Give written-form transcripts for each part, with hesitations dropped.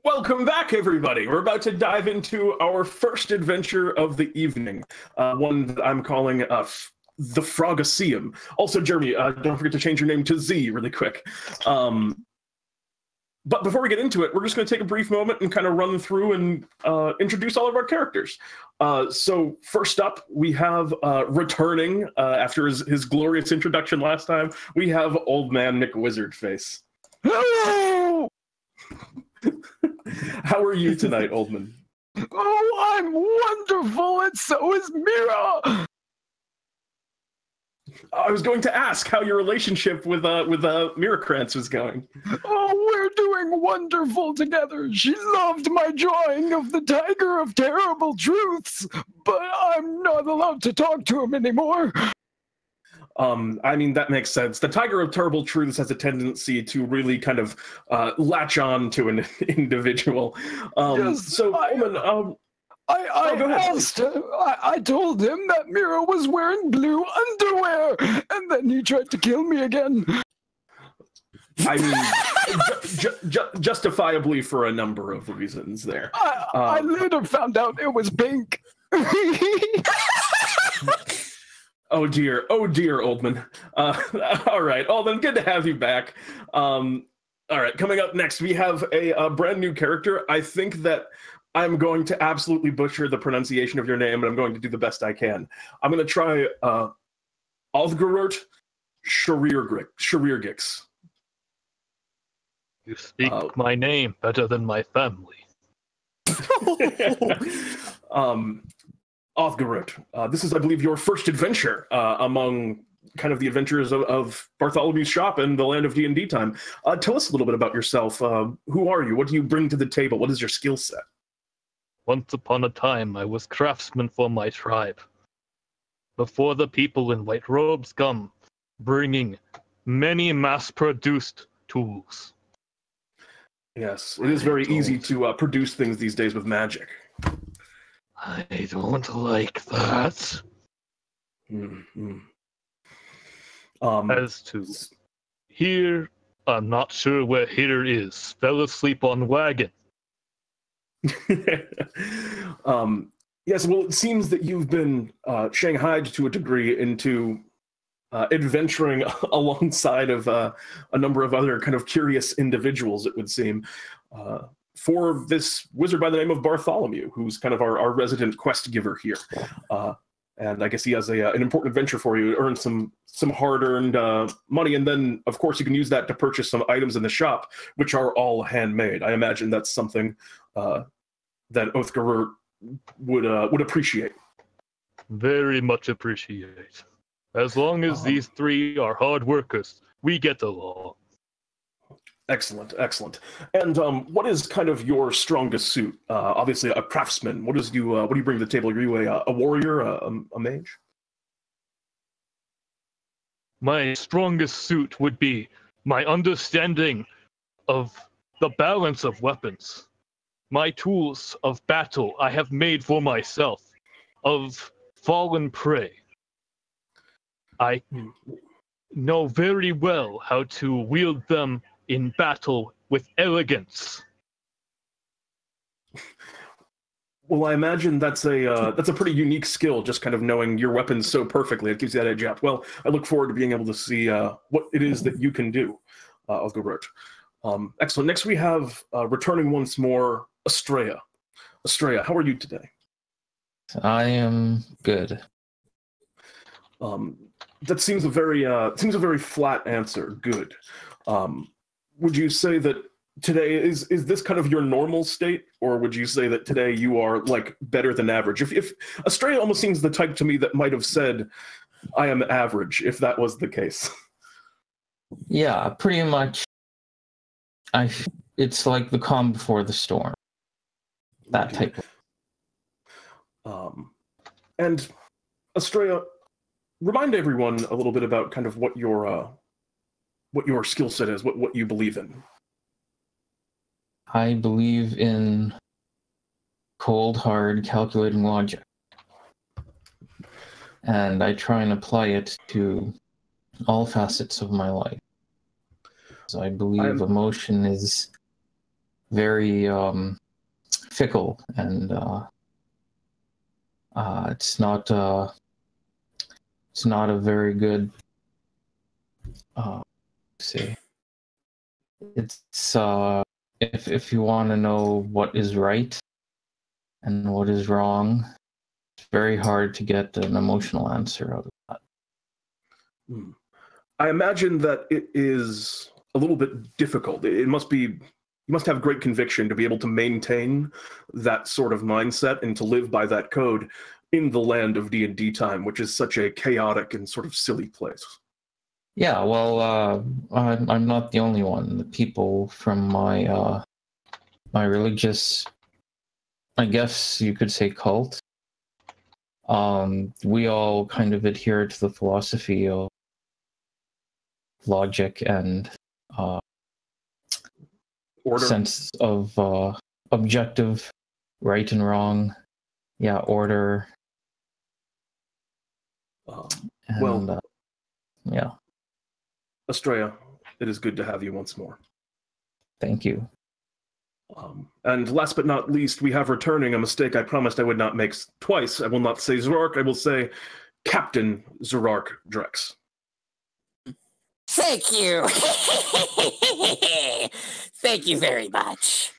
Welcome back, everybody. We're about to dive into our first adventure of the evening, one that I'm calling the Frogaseum. Also, Jeremy, don't forget to change your name to Z really quick. But before we get into it, we're just going to take a brief moment and kind of run through and introduce all of our characters. So first up, we have returning after his glorious introduction last time, we have Old Man McWizardface. Hello! How are you tonight, Oldman? Oh, I'm wonderful, and so is Mira! I was going to ask how your relationship with Miracrantz was going. Oh, we're doing wonderful together. She loved my drawing of the Tiger of Terrible Truths, but I'm not allowed to talk to him anymore. I mean, that makes sense. The Tiger of Terrible Truths has a tendency to really kind of latch on to an individual. Yes, so, Oldman, I told him that Mira was wearing blue underwear, and then he tried to kill me again. I mean, justifiably for a number of reasons there. I later found out it was pink. Oh dear, Oldman. All right, Oldman, good to have you back. All right, coming up next, we have a brand new character. I think that I'm going to absolutely butcher the pronunciation of your name, and I'm going to do the best I can. I'm going to try Othgarurt Charirgix. You speak my name better than my family. Othgarurt, this is, I believe, your first adventure among kind of the adventures of Bartholomew's shop and the land of DnDTime. Tell us a little bit about yourself. Who are you? What do you bring to the table? What is your skill set? Once upon a time, I was craftsman for my tribe. Before the people in white robes come, bringing many mass-produced tools. Yes, it is very easy to produce things these days with magic. I don't like that. Mm-hmm. As to here, I'm not sure where here is. Fell asleep on wagon. Yes, well, it seems that you've been shanghaied to a degree into adventuring alongside of a number of other kind of curious individuals, it would seem, for this wizard by the name of Bartholomew, who's kind of our resident quest giver here. And I guess he has an important adventure for you to earn some hard-earned money, and then, of course, you can use that to purchase some items in the shop, which are all handmade. I imagine that's something that Othgarurt would appreciate. Very much appreciate. As long as these three are hard workers, we get along. Excellent, excellent. And what is kind of your strongest suit? Obviously, a craftsman. What do you bring to the table? Are you a warrior, a mage? My strongest suit would be my understanding of the balance of weapons. My tools of battle I have made for myself, of fallen prey. I know very well how to wield them in battle with elegance. Well, I imagine that's a pretty unique skill, just kind of knowing your weapons so perfectly. It gives you that edge out. Well, I look forward to being able to see what it is that you can do, Othgarurt. Excellent. Next, we have returning once more, Astraea. Astraea, how are you today? I am good. That seems a very flat answer. Good. Would you say that today is this kind of your normal state, or would you say that today you are like better than average? If Astraea almost seems the type to me that might have said, "I am average," if that was the case. Yeah, pretty much. It's like the calm before the storm. That type of. And Astraea, remind everyone a little bit about kind of what your skill set is, what you believe in. I believe in cold, hard, calculating logic. And I try and apply it to all facets of my life. So I believe emotion is very fickle, and it's not a very good. See, it's if you want to know what is right and what is wrong, it's very hard to get an emotional answer out of that. I imagine that it is a little bit difficult. It must be, you must have great conviction to be able to maintain that sort of mindset and to live by that code in the land of DnDTime, which is such a chaotic and sort of silly place. Yeah, well, I'm not the only one. The people from my my religious, I guess you could say, cult, we all kind of adhere to the philosophy of logic and Order. Sense of objective right and wrong. Yeah, order. And, yeah. Astraea, it is good to have you once more. Thank you. And last but not least, we have returning a mistake I promised I would not make twice. I will not say Zrark, I will say Captain Zrark Drex. Thank you. Thank you very much.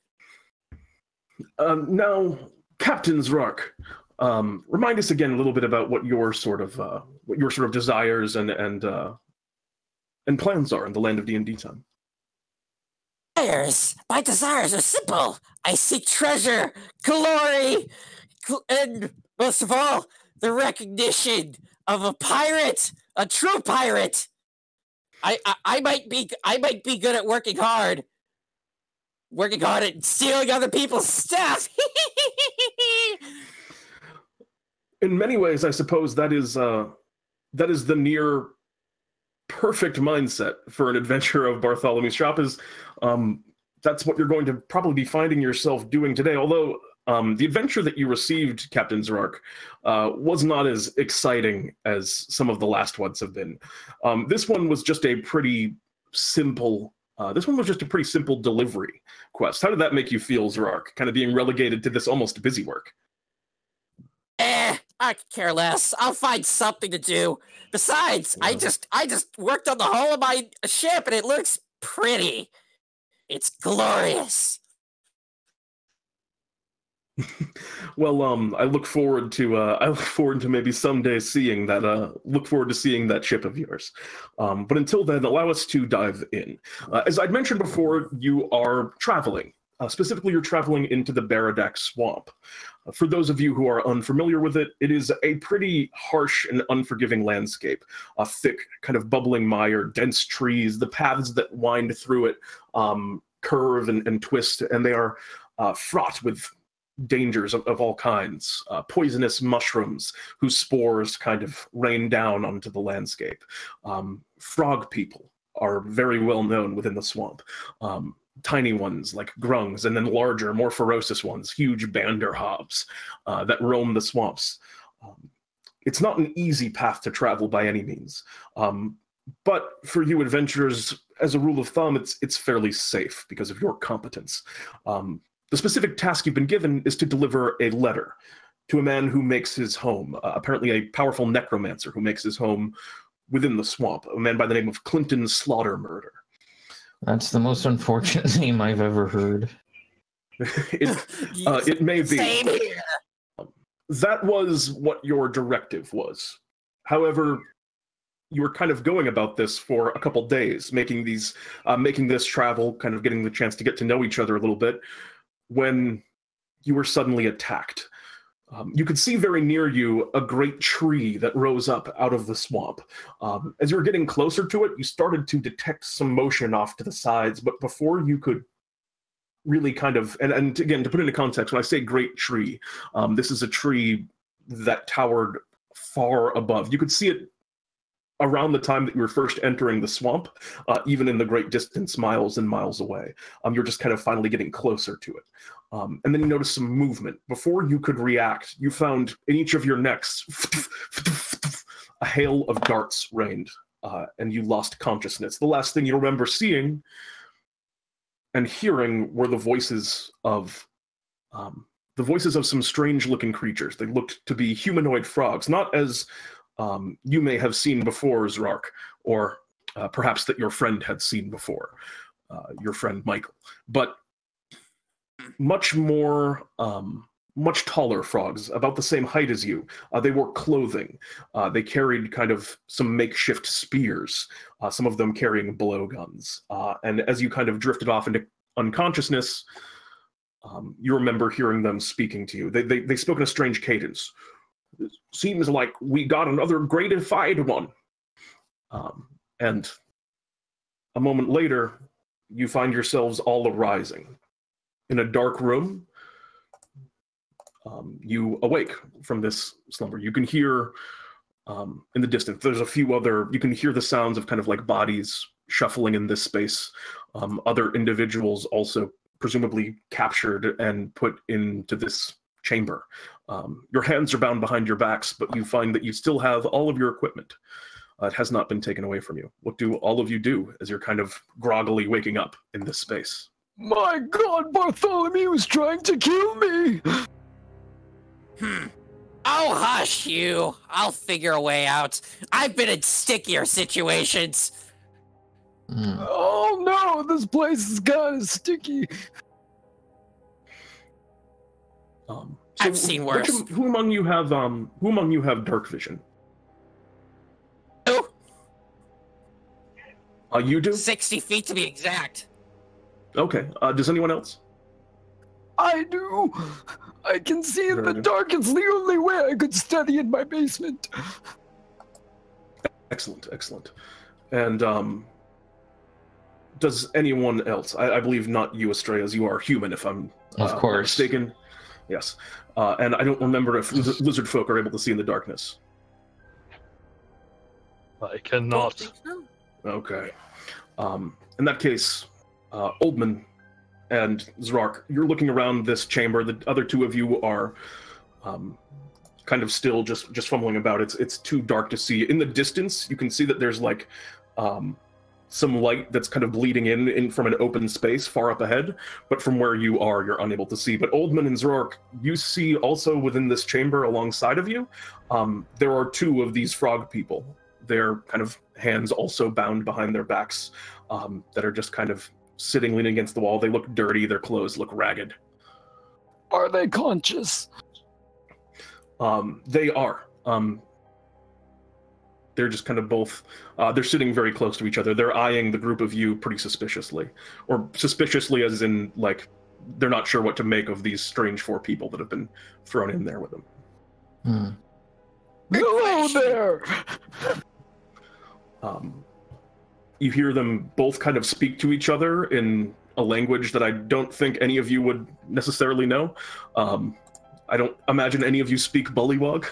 Now, Captain Zrark, remind us again a little bit about what your sort of desires and plans are in the land of DnDTime. My desires are simple. I seek treasure, glory, and most of all, the recognition of a pirate, a true pirate. I might be good at working hard at stealing other people's stuff. In many ways, I suppose that is the near perfect mindset for an adventure of Bartholomew's Shop. Is that's what you're going to probably be finding yourself doing today. Although the adventure that you received, Captain Zrark, was not as exciting as some of the last ones have been. This one was just a pretty simple. This one was just a pretty simple delivery quest. How did that make you feel, Zrark? Kind of being relegated to this almost busy work. I could care less. I'll find something to do. Besides, I just worked on the hull of my ship, and it looks pretty. It's glorious. Well, I look forward to maybe someday seeing that. Look forward to seeing that ship of yours. But until then, allow us to dive in. As I'd mentioned before, you are traveling. Specifically, you're traveling into the Baradac Swamp. For those of you who are unfamiliar with it, it is a pretty harsh and unforgiving landscape. A thick, kind of bubbling mire, dense trees, the paths that wind through it curve and twist, and they are fraught with dangers of all kinds. Poisonous mushrooms whose spores kind of rain down onto the landscape. Frog people are very well known within the swamp. Tiny ones like grungs, and then larger, more ferocious ones, huge banderhobs that roam the swamps. It's not an easy path to travel by any means, but for you adventurers, as a rule of thumb, it's fairly safe because of your competence. The specific task you've been given is to deliver a letter to a man who makes his home, apparently a powerful necromancer who makes his home within the swamp, a man by the name of Clinton Slaughtermurder. That's the most unfortunate name I've ever heard. It may be. Same here. That was what your directive was. However, you were kind of going about this for a couple days, making this travel, kind of getting the chance to get to know each other a little bit, when you were suddenly attacked. You could see very near you a great tree that rose up out of the swamp. As you were getting closer to it, you started to detect some motion off to the sides, but before you could really kind of, and again, to put into context, when I say great tree, this is a tree that towered far above. You could see it around the time that you were first entering the swamp, even in the great distance, miles and miles away. You're just kind of finally getting closer to it. And then you noticed some movement. Before you could react, you found in each of your necks a hail of darts rained, and you lost consciousness. The last thing you remember seeing and hearing were the voices of some strange-looking creatures. They looked to be humanoid frogs, not as you may have seen before, Zrark, or perhaps that your friend had seen before, your friend Michael, but much more, much taller frogs, about the same height as you. They wore clothing. They carried kind of some makeshift spears, some of them carrying blowguns. And as you kind of drifted off into unconsciousness, you remember hearing them speaking to you. They spoke in a strange cadence. It seems like we got another gratified one. And a moment later, you find yourselves all arising. In a dark room, you awake from this slumber. You can hear in the distance, there's a few other, you can hear the sounds of kind of like bodies shuffling in this space. Other individuals also presumably captured and put into this chamber. Your hands are bound behind your backs, but you find that you still have all of your equipment. It has not been taken away from you. What do all of you do as you're kind of groggily waking up in this space? My God, Bartholomew is trying to kill me! Oh, hush you. I'll figure a way out. I've been in stickier situations. Oh no, this place is kind of sticky. I've seen worse. Who among you have dark vision? Who? You do? 60 feet to be exact. Okay. Does anyone else? I do. I can see in the dark. It's the only way I could study in my basement. Excellent, excellent. And does anyone else? I believe not you, Astraea, as you are human, if I'm of course not mistaken. Yes. And I don't remember if lizard folk are able to see in the darkness. I cannot. Okay. In that case, Oldman and Zrark, you're looking around this chamber. The other two of you are kind of still just fumbling about. It's too dark to see. In the distance, you can see that there's like some light that's kind of bleeding in from an open space far up ahead, but from where you are, you're unable to see. But Oldman and Zrark, you see also within this chamber alongside of you, there are two of these frog people. Their kind of hands also bound behind their backs, that are just kind of sitting leaning against the wall. They look dirty, their clothes look ragged. Are they conscious? They are. They're just kind of both, they're sitting very close to each other. They're eyeing the group of you pretty suspiciously. Or suspiciously as in, like, they're not sure what to make of these strange four people that have been thrown in there with them. Hello there! You hear them both kind of speak to each other in a language that I don't think any of you would necessarily know. I don't imagine any of you speak bullywog.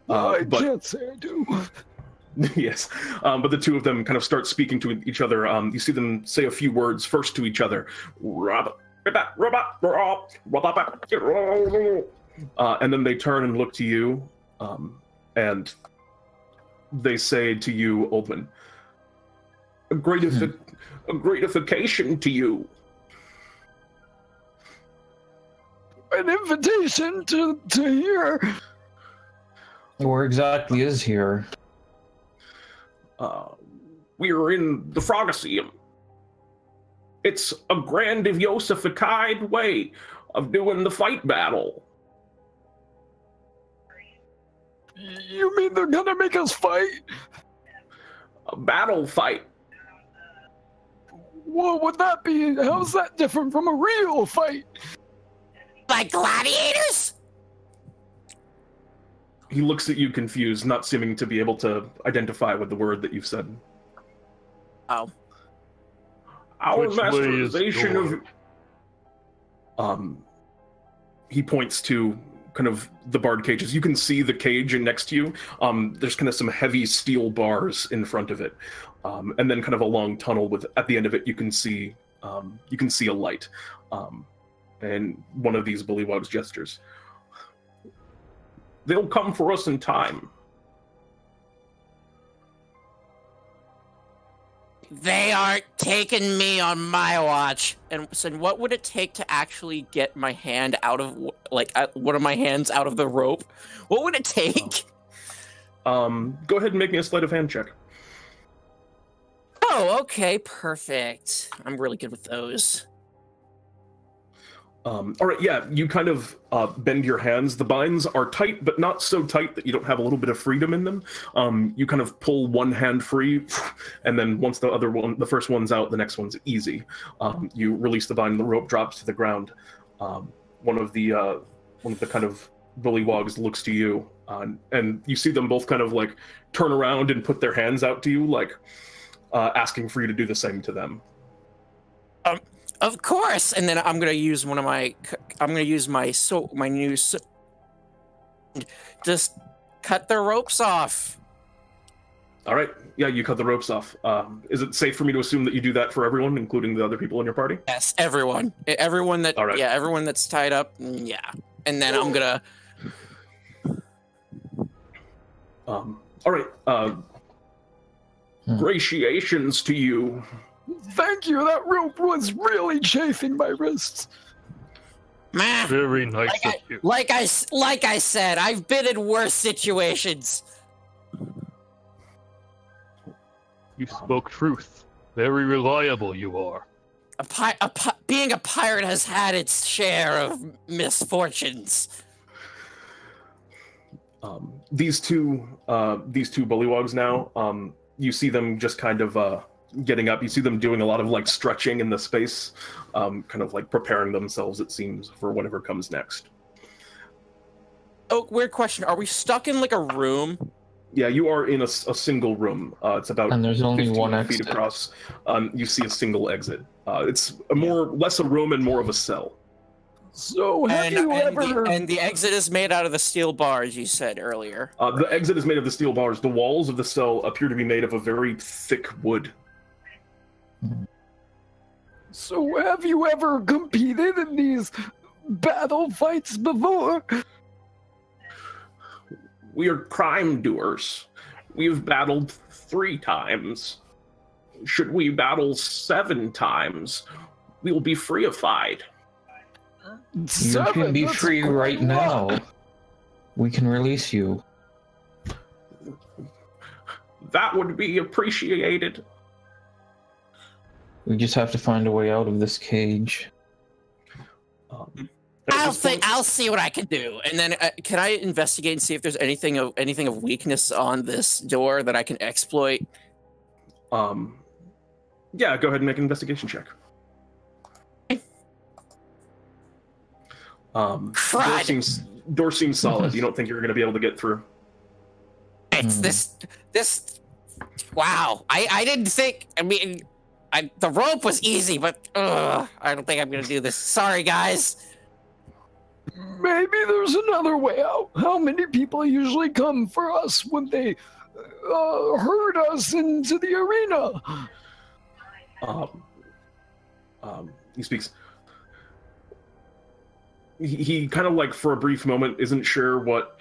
I can't say I do. Yes, but the two of them kind of start speaking to each other. You see them say a few words first to each other. And then they turn and look to you, and they say to you, Oldman, a gratification to you. An invitation to here. Where exactly is here? We're in the Frogaseum. It's a grandiosified way of doing the fight battle. You mean they're gonna make us fight? A battle fight. What would that be? How's that different from a real fight? Like gladiators? He looks at you confused, not seeming to be able to identify with the word that you've said. Oh. Our Which way is masterization of... He points to kind of the barred cages. You can see the cage next to you. There's kind of some heavy steel bars in front of it. And then kind of a long tunnel with, at the end of it, you can see a light. And one of these bullywogs gestures. They'll come for us in time. They aren't taking me on my watch. And so what would it take to actually get my hand out of, one of my hands out of the rope? What would it take? Go ahead and make me a sleight of hand check. Oh, okay, perfect. I'm really good with those. All right, yeah, you kind of bend your hands. The binds are tight, but not so tight that you don't have a little bit of freedom in them. You kind of pull one hand free, and then once the first one's out, the next one's easy. You release the bind, the rope drops to the ground. One of the kind of bullywogs looks to you, and you see them both kind of like turn around and put their hands out to you, like asking for you to do the same to them. Of course, and then I'm gonna use my new just cut the ropes off. All right, yeah, you cut the ropes off. Is it safe for me to assume that you do that for everyone, including the other people in your party? Yes, everyone that, all right. Yeah, everyone that's tied up, yeah. And then I'm gonna. All right. Gratiations to you. Thank you. That rope was really chafing my wrists. Man, Very nice of you. Like I said, I've been in worse situations. You spoke truth. Very reliable you are. Being a pirate has had its share of misfortunes. These two bullywogs now, you see them just kind of getting up. You see them doing a lot of like stretching in the space, kind of like preparing themselves, it seems, for whatever comes next. Oh, weird question. Are we stuck in like a room? Yeah, you are in a single room. It's about And there's only 15 one feet exit. across. You see a single exit. It's less a room and more of a cell. So have you ever... And the exit is made out of the steel bars you said earlier. The exit is made of the steel bars. The walls of the cell appear to be made of a very thick wood. So have you ever competed in these battle fights before? We are crime doers. We've battled 3 times. Should we battle 7 times, we will be freeified. You can be free right now. We can release you. That would be appreciated. We just have to find a way out of this cage. I'll see what I can do, and then can I investigate and see if there's anything of weakness on this door that I can exploit? Yeah, go ahead and make an investigation check. Door seems solid. You don't think you're going to be able to get through? It's this. Wow, I didn't think. I mean, the rope was easy, but I don't think I'm going to do this. Sorry, guys. Maybe there's another way out. How many people usually come for us when they herd us into the arena? He speaks. He kind of like for a brief moment isn't sure what.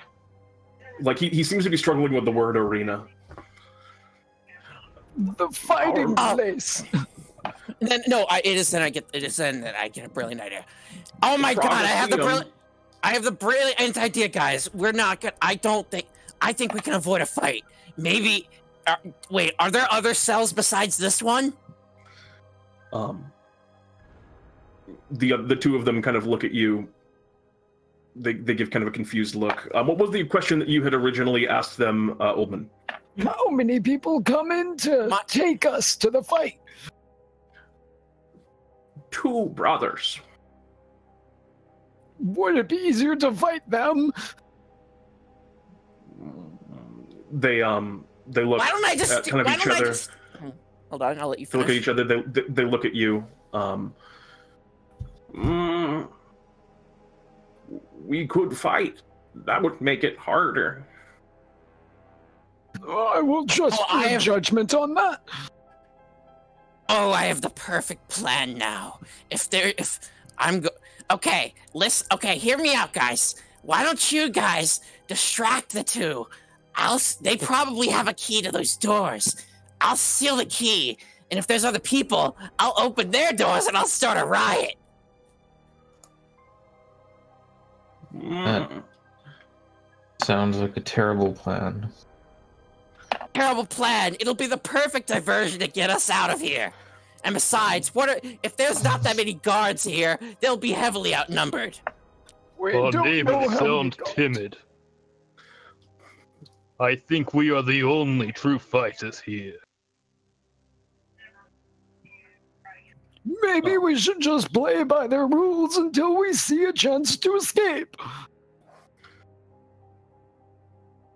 Like he seems to be struggling with the word arena. The fighting place. Then it is then that I get a brilliant idea. Oh my god, I have the brilliant idea, guys. We're not gonna. I think we can avoid a fight. Maybe. Wait, are there other cells besides this one? The two of them kind of look at you. They give kind of a confused look. What was the question that you had originally asked them, Oldman? How many people come in to take us to the fight? 2 brothers. Would it be easier to fight them? They look Why don't I just at kind of each other. Hold on, I'll let you They finish. look at each other. They look at you. We could fight. That would make it harder. I will trust your judgment on that. Oh, I have the perfect plan now. Okay, listen. Okay, hear me out, guys. Why don't you guys distract the 2? They probably have a key to those doors. I'll steal the key, And if there's other people, I'll open their doors and I'll start a riot. That sounds like a terrible plan. Terrible plan. It'll be the perfect diversion to get us out of here. And besides, if there's not that many guards here, they'll be heavily outnumbered. Our neighbors sound timid. I think we are the only true fighters here. Maybe we should just play by their rules until we see a chance to escape.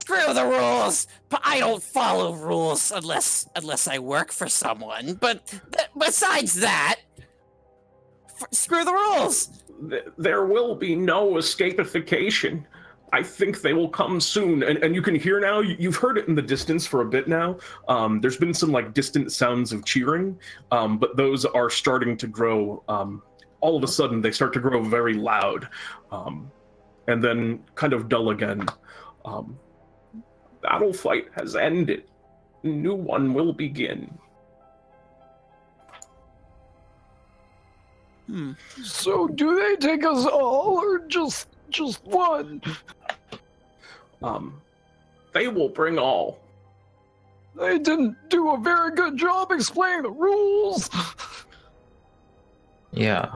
Screw the rules! But I don't follow rules unless I work for someone. But besides that, screw the rules! There will be no escapification. I think they will come soon. And you can hear now, you've heard it in the distance for a bit now. There's been some like distant sounds of cheering, but those are starting to grow. All of a sudden, they start to grow very loud, and then kind of dull again. Battle fight has ended. New one will begin. So do they take us all, or just one? They will bring all. They didn't do a very good job explaining the rules. Yeah.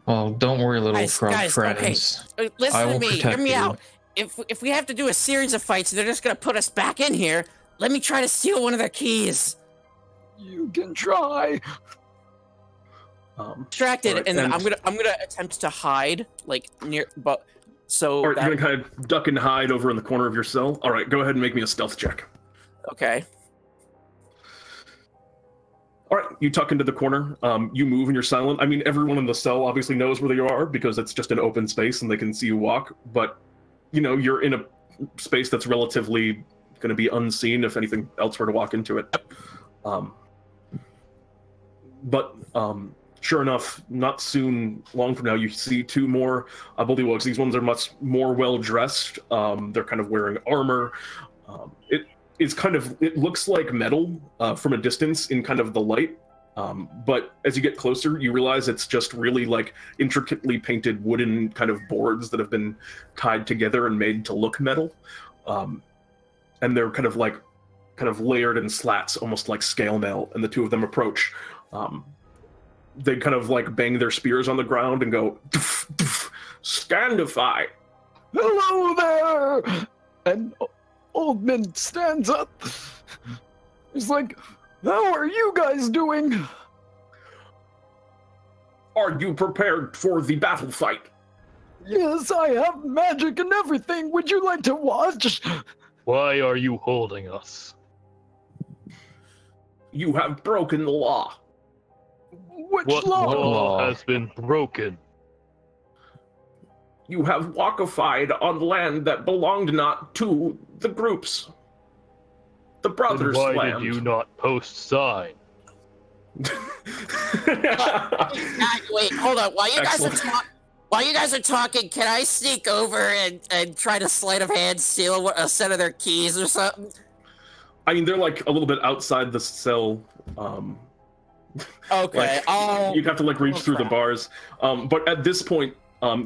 Well, don't worry, little frog friends. Okay. Listen to me. Hear me out. If we have to do a series of fights, they're just gonna put us back in here. Let me try to steal one of their keys. You can try. Distracted, right, and then I'm gonna attempt to hide, like near, but so. Or you're gonna kind of duck and hide over in the corner of your cell. All right, go ahead and make me a stealth check. Okay. All right, you tuck into the corner. You move and you're silent. I mean, everyone in the cell obviously knows where you are because it's just an open space and they can see you walk. But you know, you're in a space that's relatively going to be unseen if anything else were to walk into it. But sure enough, not long from now, you see two more bullywogs. These ones are much more well-dressed. They're kind of wearing armor. It looks like metal from a distance in kind of the light. But as you get closer, you realize it's just really like intricately painted wooden kind of boards that have been tied together and made to look metal. And they're kind of layered in slats, almost like scale mail. And the two of them approach. They kind of like bang their spears on the ground and go, "Doof, doof, Scandify." Hello there! And Oldman stands up. He's like, how are you guys doing? Are you prepared for the battle fight? Yes, I have magic and everything. Would you like to watch? Why are you holding us? You have broken the law. Which What law has been broken? You have walkified on land that belonged not to the groups. The brothers' Then why land. did you not post sign? Wait, hold on. While you guys are talking, can I sneak over and try to sleight of hand steal a set of their keys or something? I mean, they're like a little bit outside the cell. Okay. You'd have to like reach through the bars. But at this point,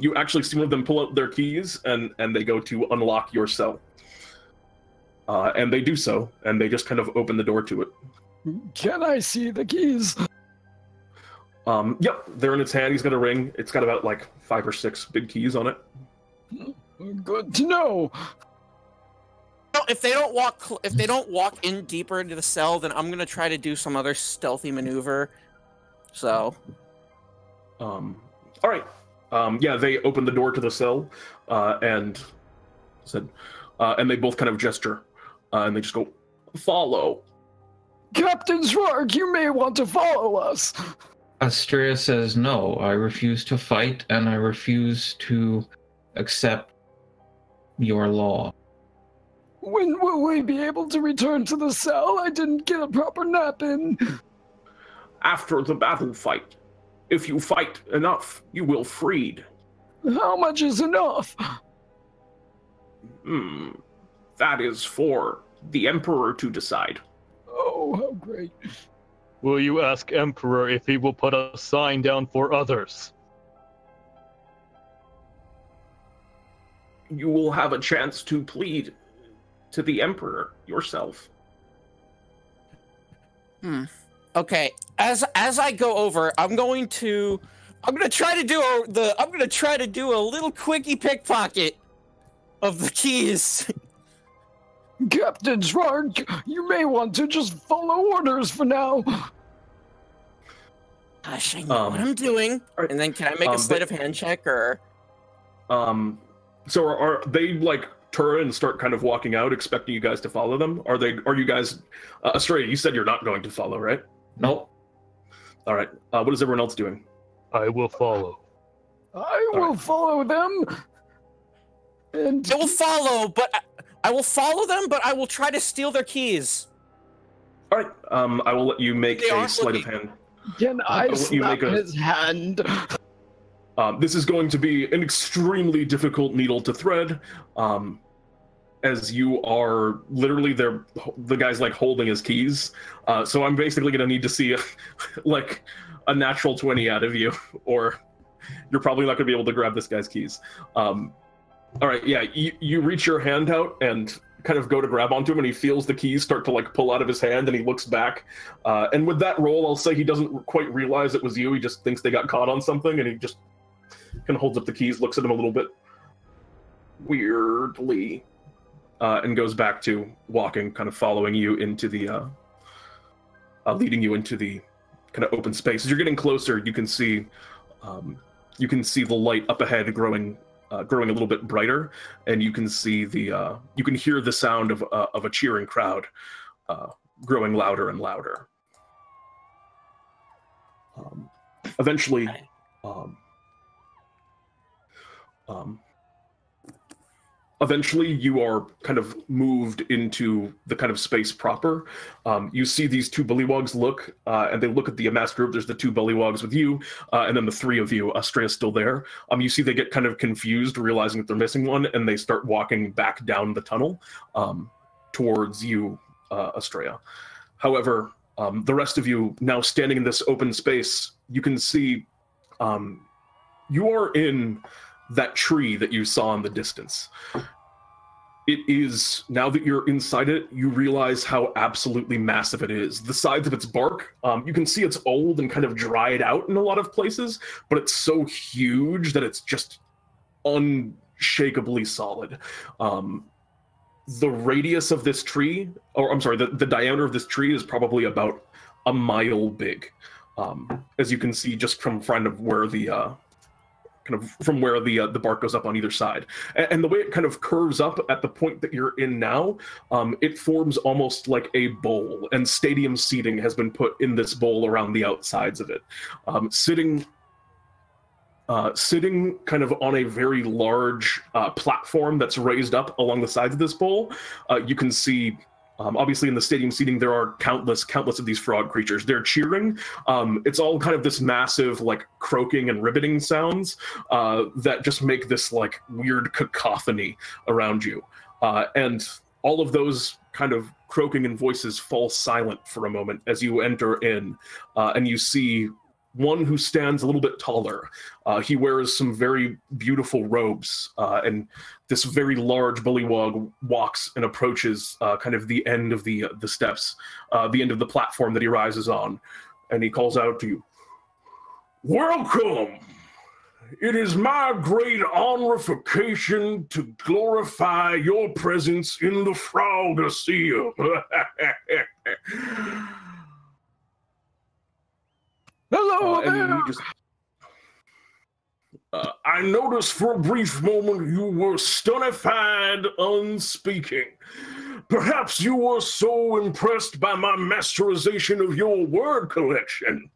you actually see one of them pull out their keys and they go to unlock your cell. And they do so, and they just kind of open the door to it. Can I see the keys? Yep, they're in its hand. He's got a ring. It's got about like 5 or 6 big keys on it. Good to know. If they don't walk in deeper into the cell, then I'm gonna try to do some other stealthy maneuver. So. All right. Yeah, they open the door to the cell, and they both kind of gesture, and they just go, "Follow." Captain Zrark, you may want to follow us. Astraea says, no, I refuse to fight, and I refuse to accept your law. When will we be able to return to the cell? I didn't get a proper nap in. After the battle fight. If you fight enough, you will freed. How much is enough? That is for the Emperor to decide. Oh, Oh, how great. Will you ask Emperor if he will put a sign down for others? You will have a chance to plead to the Emperor yourself. Okay. As I go over, I'm gonna try to do a little quickie pickpocket of the keys. Captain Zrark, you may want to just follow orders for now. Gosh, I know what I'm doing. Right. And then can I make a sleight of hand check or? So are they like turn and start kind of walking out, expecting you guys to follow them? Are you guys? Astraea, you said you're not going to follow, right? Nope. All right. What is everyone else doing? I will follow. I will follow them. And I will follow them, but I will try to steal their keys. All right. I will let you make a sleight of hand. can I snap his hand? This is going to be an extremely difficult needle to thread, as you are literally the guy's like holding his keys. So I'm basically going to need to see like a natural 20 out of you, or you're probably not going to be able to grab this guy's keys. All right, yeah, you reach your hand out and kind of go to grab onto him, and he feels the keys start to like pull out of his hand, and he looks back. And with that roll, I'll say he doesn't quite realize it was you. He just thinks they got caught on something, and he just kind of holds up the keys, looks at them a little bit weirdly, and goes back to walking, kind of following you into the, leading you into the kind of open space. As you're getting closer, you can see the light up ahead growing a little bit brighter, and you can see you can hear the sound of a cheering crowd growing louder and louder. Eventually, you are kind of moved into the kind of space proper. You see these two bullywogs look, and they look at the amassed group. There's the two bullywogs with you, and then the three of you. Astraea's still there. You see they get kind of confused, realizing that they're missing one, and they start walking back down the tunnel towards you, Astraea. However, the rest of you, now standing in this open space, you can see you are in that tree that you saw in the distance. It is, now that you're inside it, you realize how absolutely massive it is. The sides of its bark, you can see it's old and kind of dried out in a lot of places, but it's so huge that it's just unshakably solid. The radius of this tree, or I'm sorry, the diameter of this tree is probably about a mile big. As you can see just from front of where the the bark goes up on either side. And the way it kind of curves up at the point that you're in now, it forms almost like a bowl, and stadium seating has been put in this bowl around the outsides of it. Sitting kind of on a very large platform that's raised up along the sides of this bowl, you can see, obviously in the stadium seating, there are countless of these frog creatures. They're cheering. It's all kind of this massive, like, croaking and ribbiting sounds that just make this, like, weird cacophony around you. And all of those kind of croaking and voices fall silent for a moment as you enter in, and you see one who stands a little bit taller. He wears some very beautiful robes, and this very large bullywog walks and approaches kind of the end of the steps, the end of the platform that he rises on, and he calls out to you, "Welcome! It is my great honorification to glorify your presence in the Frogaseum." Hello and there. he just, I noticed for a brief moment you were stunified, unspeaking. Perhaps you were so impressed by my masterization of your word collection.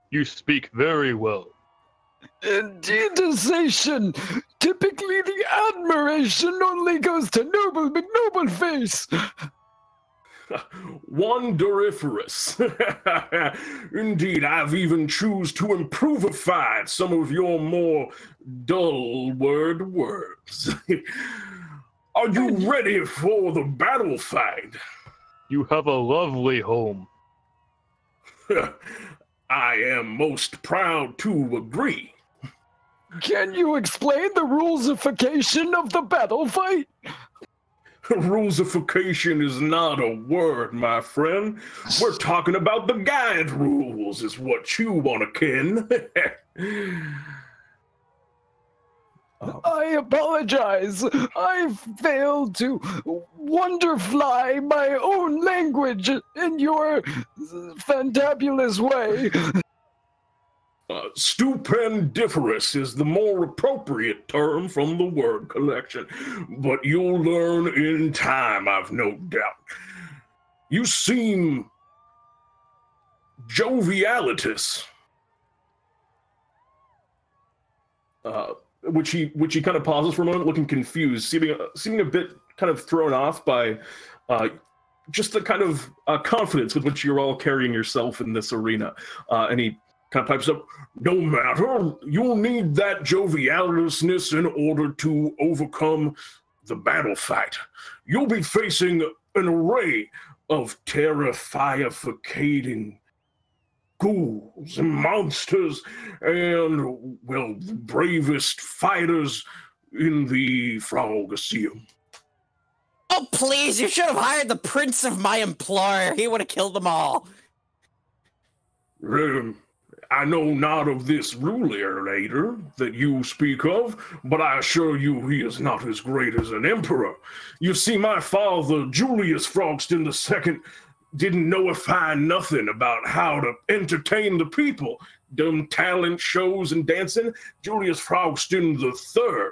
You speak very well. Indeedization. Typically, the admiration only goes to Noble McNobleface. Wonderiferous. Indeed, I've even choose to improvify some of your more dull words. Are you ready for the battle fight? You have a lovely home. I am most proud to agree. Can you explain the rulesification of the battle fight? Rulesification is not a word, my friend. We're talking about the guide rules, is what you want to ken. I apologize. I failed to wonderfly my own language in your fantabulous way. Stupendiferous is the more appropriate term from the word collection, but you'll learn in time, I've no doubt. You seem jovialitus. Which he kind of pauses for a moment, looking confused, seeming a bit kind of thrown off by just the kind of confidence with which you're all carrying yourself in this arena. And he kind of pipes up, no matter, you'll need that jovialness in order to overcome the battle fight. You'll be facing an array of terrificating ghouls and monsters and, well, the bravest fighters in the Frogaseum. Oh, please, you should have hired the prince of my employer. He would have killed them all. I know not of this ruler that you speak of, but I assure you he is not as great as an emperor. You see, my father, Julius Frogston II, didn't know nothing about how to entertain the people. Dumb talent shows and dancing. Julius Frogston III,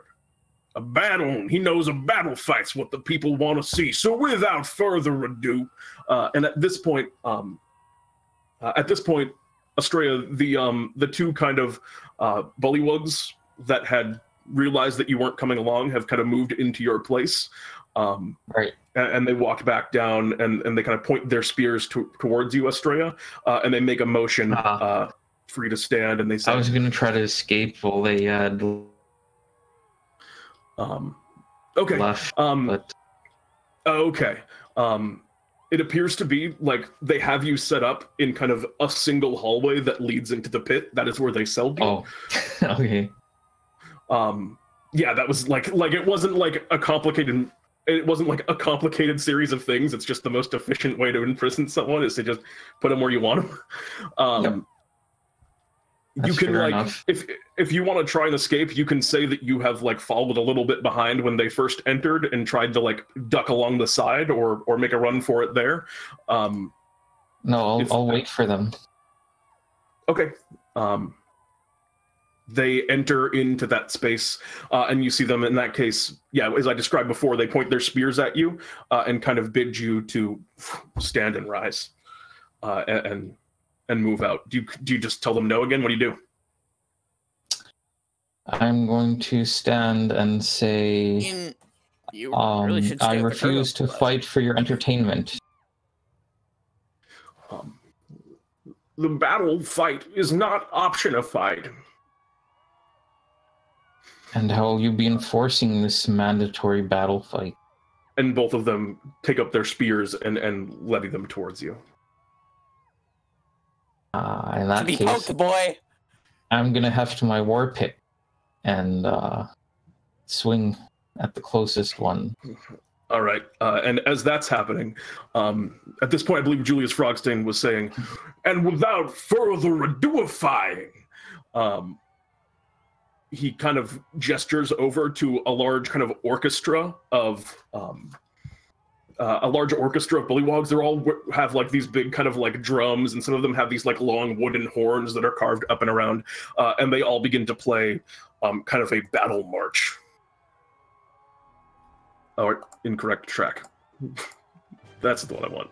a battle. He knows a battle fight's what the people want to see. So without further ado, and at this point, Astraea, the two kind of bullywogs that had realized that you weren't coming along have kind of moved into your place. Right. And they walk back down and they kind of point their spears towards you, Astraea, and they make a motion for you to stand. And they say, I was going to try to escape while they had okay. left. But... Okay. It appears to be like they have you set up in kind of a single hallway that leads into the pit. That is where they sell you. Oh, okay. Yeah, that was like it wasn't like a complicated. It wasn't like a complicated series of things. It's just the most efficient way to imprison someone is to just put them where you want them. Yep. You can like if you want to try and escape, you can say that you have like followed a little bit behind when they first entered and tried to like duck along the side or make a run for it there. No, I'll wait for them. Okay. They enter into that space, and you see them in that case. Yeah, as I described before, they point their spears at you and kind of bid you to stand and rise, and move out. Do you just tell them no again? What do you do? I'm going to stand and say, I refuse to fight for your entertainment. The battle fight is not optionified. And how will you be enforcing this mandatory battle fight? And both of them take up their spears and levy them towards you. In that case, poked, boy. I'm going to heft my war pick and swing at the closest one. All right. And as that's happening, at this point, I believe Julius Frogston was saying, and without further adoifying, he kind of gestures over to a large kind of orchestra of bullywogs. They all have like these big kind of like drums, and some of them have these like long wooden horns that are carved up and around, and they all begin to play kind of a battle march. Oh, incorrect track. That's the one I want.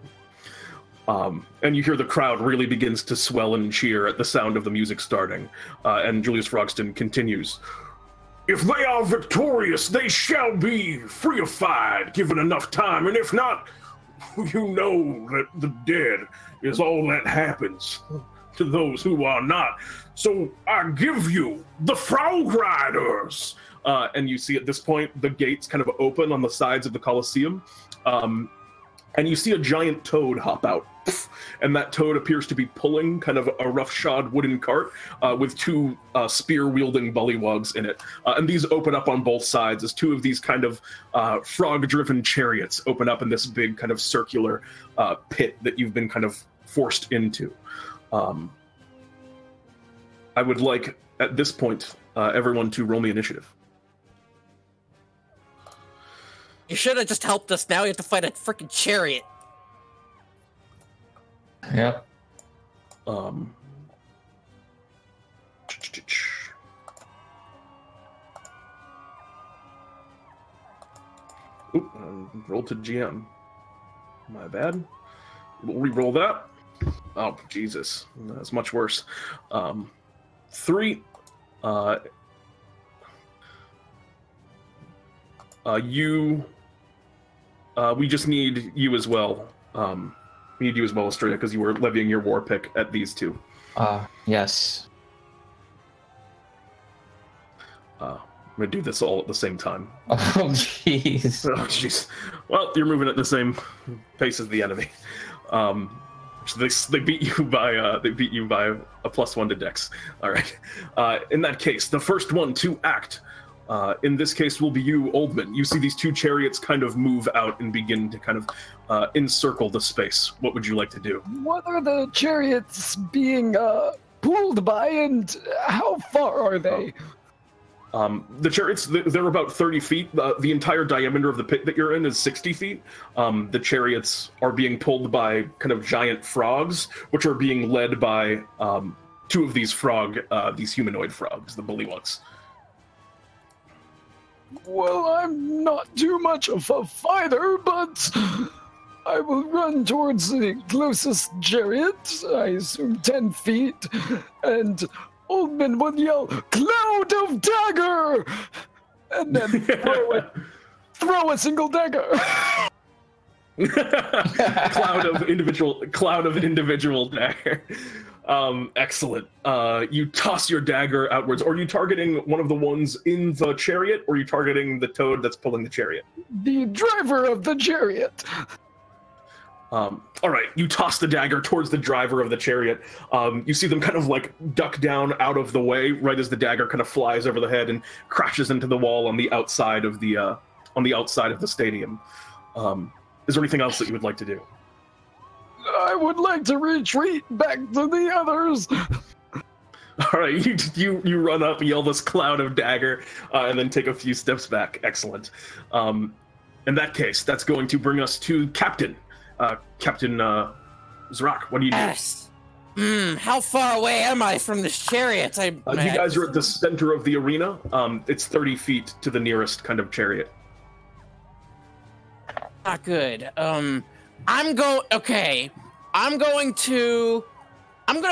And you hear the crowd really begins to swell and cheer at the sound of the music starting. And Julius Frogston continues, if they are victorious, they shall be freeified, given enough time. And if not, you know that the dead is all that happens to those who are not. So I give you the Frog Riders. And you see at this point, the gates kind of open on the sides of the Colosseum. and you see a giant toad hop out. And that toad appears to be pulling kind of a roughshod wooden cart with two spear-wielding bullywogs in it. And these open up on both sides as two of these kind of frog-driven chariots open up in this big kind of circular pit that you've been kind of forced into. I would like, at this point, everyone to roll me initiative. You should have just helped us. Now you have to fight a freaking chariot. Yep. Roll to GM. My bad. We'll re-roll that. Oh, Jesus. That's much worse. 3. We just need you as well. We need you as well, Astraea, because you were levying your war pick at these two. Yes. I'm going to do this all at the same time. Oh, jeez. Oh, jeez. Well, you're moving at the same pace as the enemy. They beat you by a +1 to Dex. All right. In that case, the first one to act, in this case, will be you, Oldman. You see these two chariots kind of move out and begin to kind of encircle the space. What would you like to do? What are the chariots being pulled by, and how far are they? The chariots, they're about 30 feet. The entire diameter of the pit that you're in is 60 feet. The chariots are being pulled by kind of giant frogs, which are being led by two of these these humanoid frogs, the bullywogs. Well, I'm not too much of a fighter, but I will run towards the closest chariot, I assume 10 feet, and Oldman would yell, "Cloud of dagger!" and then throw a single dagger. Cloud of individual dagger. Excellent. You toss your dagger outwards. Are you targeting one of the ones in the chariot, or are you targeting the toad that's pulling the chariot? The driver of the chariot. All right, you toss the dagger towards the driver of the chariot. You see them kind of like duck down out of the way right as the dagger kind of flies over the head and crashes into the wall on the outside of the stadium. Is there anything else that you would like to do? I would like to retreat back to the others. All right, you run up, yell this cloud of dagger, and then take a few steps back. Excellent. In that case, that's going to bring us to Captain. Captain Zrark, what do you do? Yes. How far away am I from this chariot? You guys are at the center of the arena. It's 30 feet to the nearest kind of chariot. Not good. I'm going to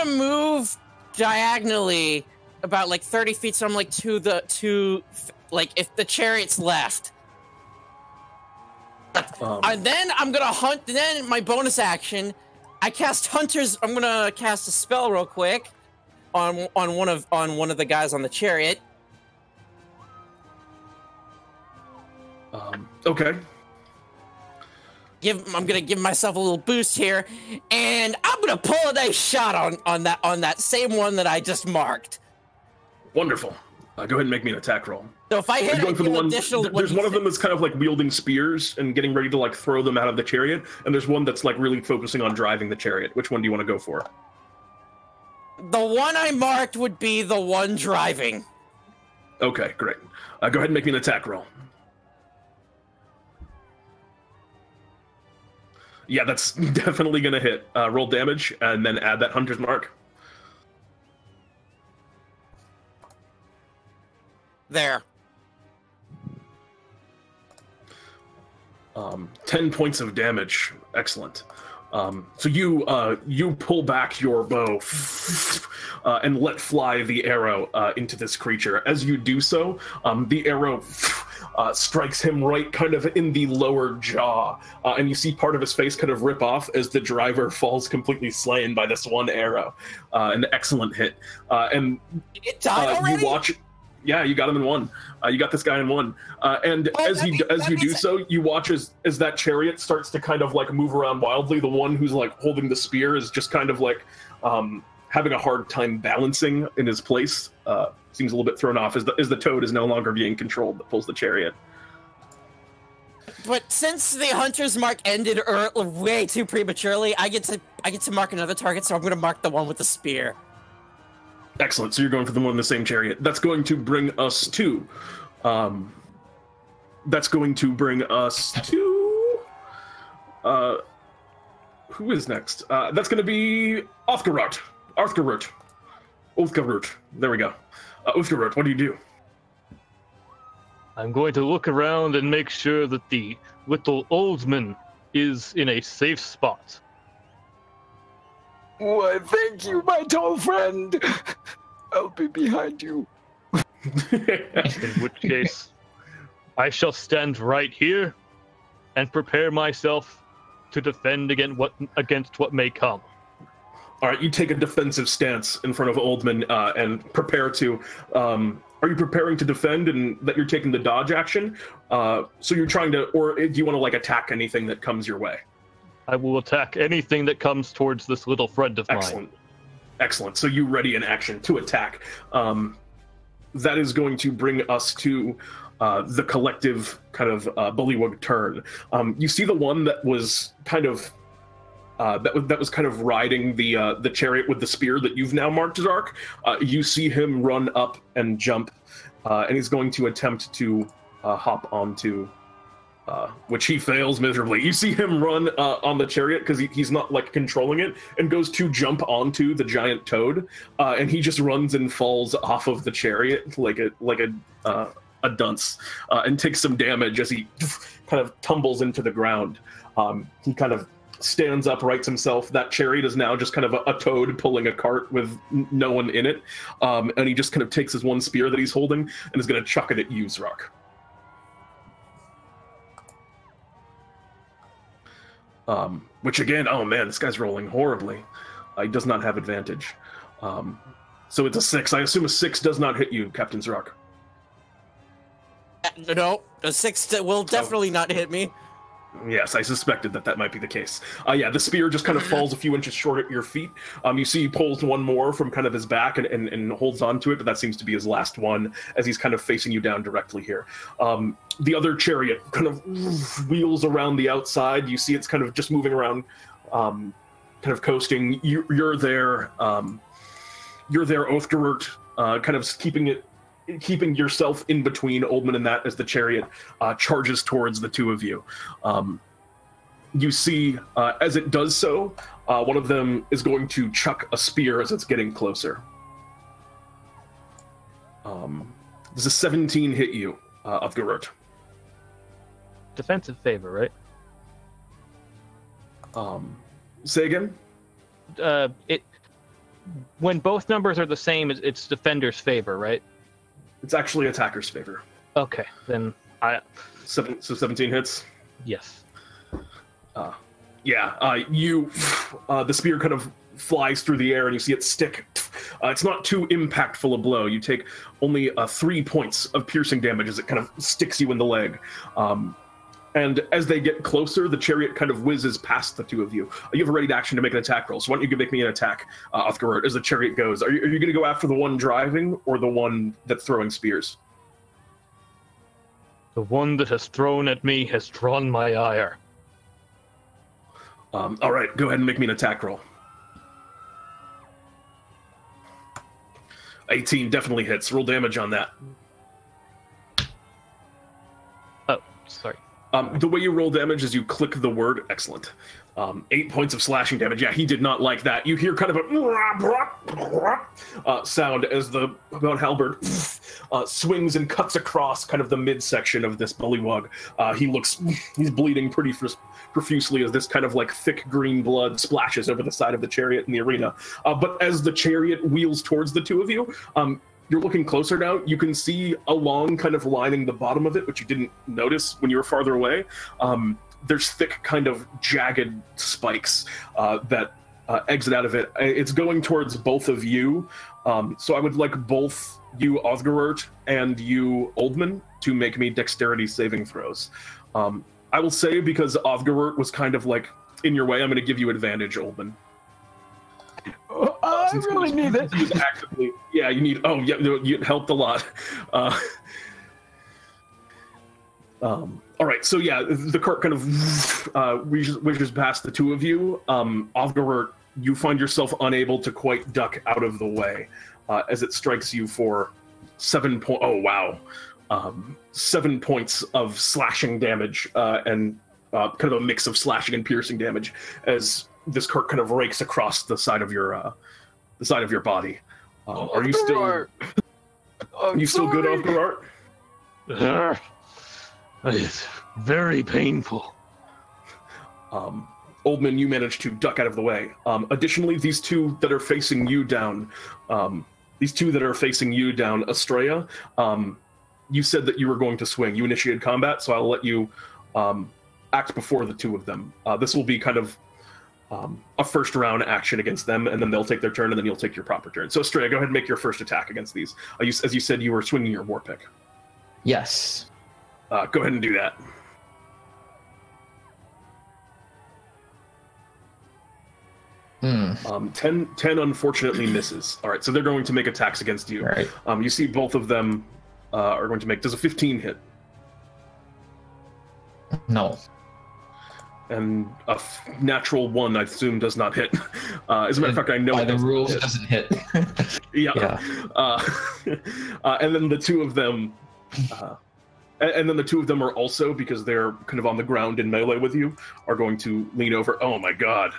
move diagonally about like 30 feet, so I'm like like if the chariot's left. And then I'm gonna hunt. Then my bonus action, I cast Hunters. I'm gonna cast a spell real quick on one of the guys on the chariot. Okay. I'm gonna give myself a little boost here, and I'm gonna pull a nice shot on that same one that I just marked. Wonderful. Go ahead and make me an attack roll. So if I hit, going for the one, there's one of them that's kind of like wielding spears and getting ready to like throw them out of the chariot, and there's one that's like really focusing on driving the chariot. Which one do you want to go for? The one I marked would be the one driving. Okay, great. Go ahead and make me an attack roll. Yeah, that's definitely going to hit. Roll damage, and then add that hunter's mark. There. 10 points of damage. Excellent. So you pull back your bow and let fly the arrow into this creature. As you do so, the arrow strikes him right kind of in the lower jaw, and you see part of his face kind of rip off as the driver falls completely slain by this one arrow. An excellent hit. And it died already? You watch. Yeah, you got him in one. You got this guy in one. And as you do so, you watch as that chariot starts to kind of like move around wildly. The one who's like holding the spear is just kind of like having a hard time balancing in his place. Seems a little bit thrown off as the toad is no longer being controlled that pulls the chariot. But since the hunter's mark ended way too prematurely, I get to mark another target, so I'm going to mark the one with the spear. Excellent. So you're going for the one in the same chariot. That's going to bring us to. Who is next? That's going to be Othgarurt. Othgarurt. There we go. Othgarurt, what do you do? I'm going to look around and make sure that the little Oldman is in a safe spot. Why, thank you, my tall friend. I'll be behind you. In which case, I shall stand right here and prepare myself to defend against what may come. All right, you take a defensive stance in front of Oldman and prepare to. Are you preparing to defend and that you're taking the dodge action? So you're trying to, or do you want to like attack anything that comes your way? I will attack anything that comes towards this little friend of mine. Excellent. So you ready in action to attack. That is going to bring us to the collective kind of bullywog turn. You see the one that was kind of that was kind of riding the chariot with the spear that you've now marked, Zrark. You see him run up and jump, and he's going to attempt to hop onto. Which he fails miserably. You see him run on the chariot because he's not like controlling it, and goes to jump onto the giant toad, and he just runs and falls off of the chariot like a dunce, and takes some damage as he kind of tumbles into the ground. He kind of stands up, rights himself. That chariot is now just kind of a toad pulling a cart with no one in it, and he just kind of takes his one spear that he's holding and is going to chuck it at you, Zrark. Which again, oh man, this guy's rolling horribly. He does not have advantage. So it's a 6. I assume a 6 does not hit you, Captain Zrark. No, a 6 will definitely not hit me. Yes, I suspected that might be the case. Yeah, the spear just kind of falls a few inches short at your feet. You see he pulls one more from kind of his back and holds on to it, but that seems to be his last one as he's kind of facing you down directly here. The other chariot kind of wheels around the outside. You see it's kind of just moving around, kind of coasting. You're there, Othgarurt, kind of keeping yourself in between Oldman and that as the chariot charges towards the two of you. You see, as it does so, one of them is going to chuck a spear as it's getting closer. Does a 17 hit you, Othgarurt? Defensive favor, right? Say again? When both numbers are the same, it's defender's favor, right? It's actually attacker's favor. Okay, then So 17 hits? Yes. The spear kind of flies through the air and you see it stick. It's not too impactful a blow. You take only 3 points of piercing damage as it kind of sticks you in the leg. And as they get closer, the chariot kind of whizzes past the two of you. You have a ready to action to make an attack roll. So why don't you make me an attack, Othgarurt, as the chariot goes. Are you going to go after the one driving or the one that's throwing spears? The one that has thrown at me has drawn my ire. All right, go ahead and make me an attack roll. 18 definitely hits. Roll damage on that. Oh, sorry. The way you roll damage is you click the word excellent. 8 points of slashing damage. Yeah, he did not like that. You hear kind of a sound as the halberd swings and cuts across kind of the midsection of this bullywog. He's bleeding pretty profusely as this kind of like thick green blood splashes over the side of the chariot in the arena. But as the chariot wheels towards the two of you, you're looking closer now. You can see along kind of lining the bottom of it, which you didn't notice when you were farther away. There's thick kind of jagged spikes that exit out of it. It's going towards both of you. So I would like both you, Othgarurt, and you, Oldman, to make me dexterity saving throws. I will say, because Othgarurt was kind of like in your way, I'm going to give you advantage, Oldman. I really need it. Actively, yeah, you need. Oh, yeah, you helped a lot. All right, so yeah, the cart kind of whizzes past the two of you. Othgarurt, you find yourself unable to quite duck out of the way as it strikes you for 7 points. Oh wow, 7 points of slashing damage and kind of a mix of slashing and piercing damage as this cart kind of rakes across the side of your body. Are you still? Are you still good, Othgarurt? It's very painful. Oldman, you managed to duck out of the way. Additionally, these two that are facing you down, Astraea, you said that you were going to swing. You initiated combat, so I'll let you act before the two of them. This will be kind of a first round action against them, and then they'll take their turn, and then you'll take your proper turn. So Astraea, go ahead and make your first attack against these. As you said, you were swinging your war pick. Yes. Go ahead and do that. Hmm. 10 unfortunately misses. All right, so they're going to make attacks against you. All right. You see both of them are going to make. Does a 15 hit? No. And a natural 1, I assume, does not hit. As a matter of fact, I know by the rules it doesn't hit. Yeah. And then the two of them. And then the two of them are also, because they're kind of on the ground in melee with you, are going to lean over. Oh my god.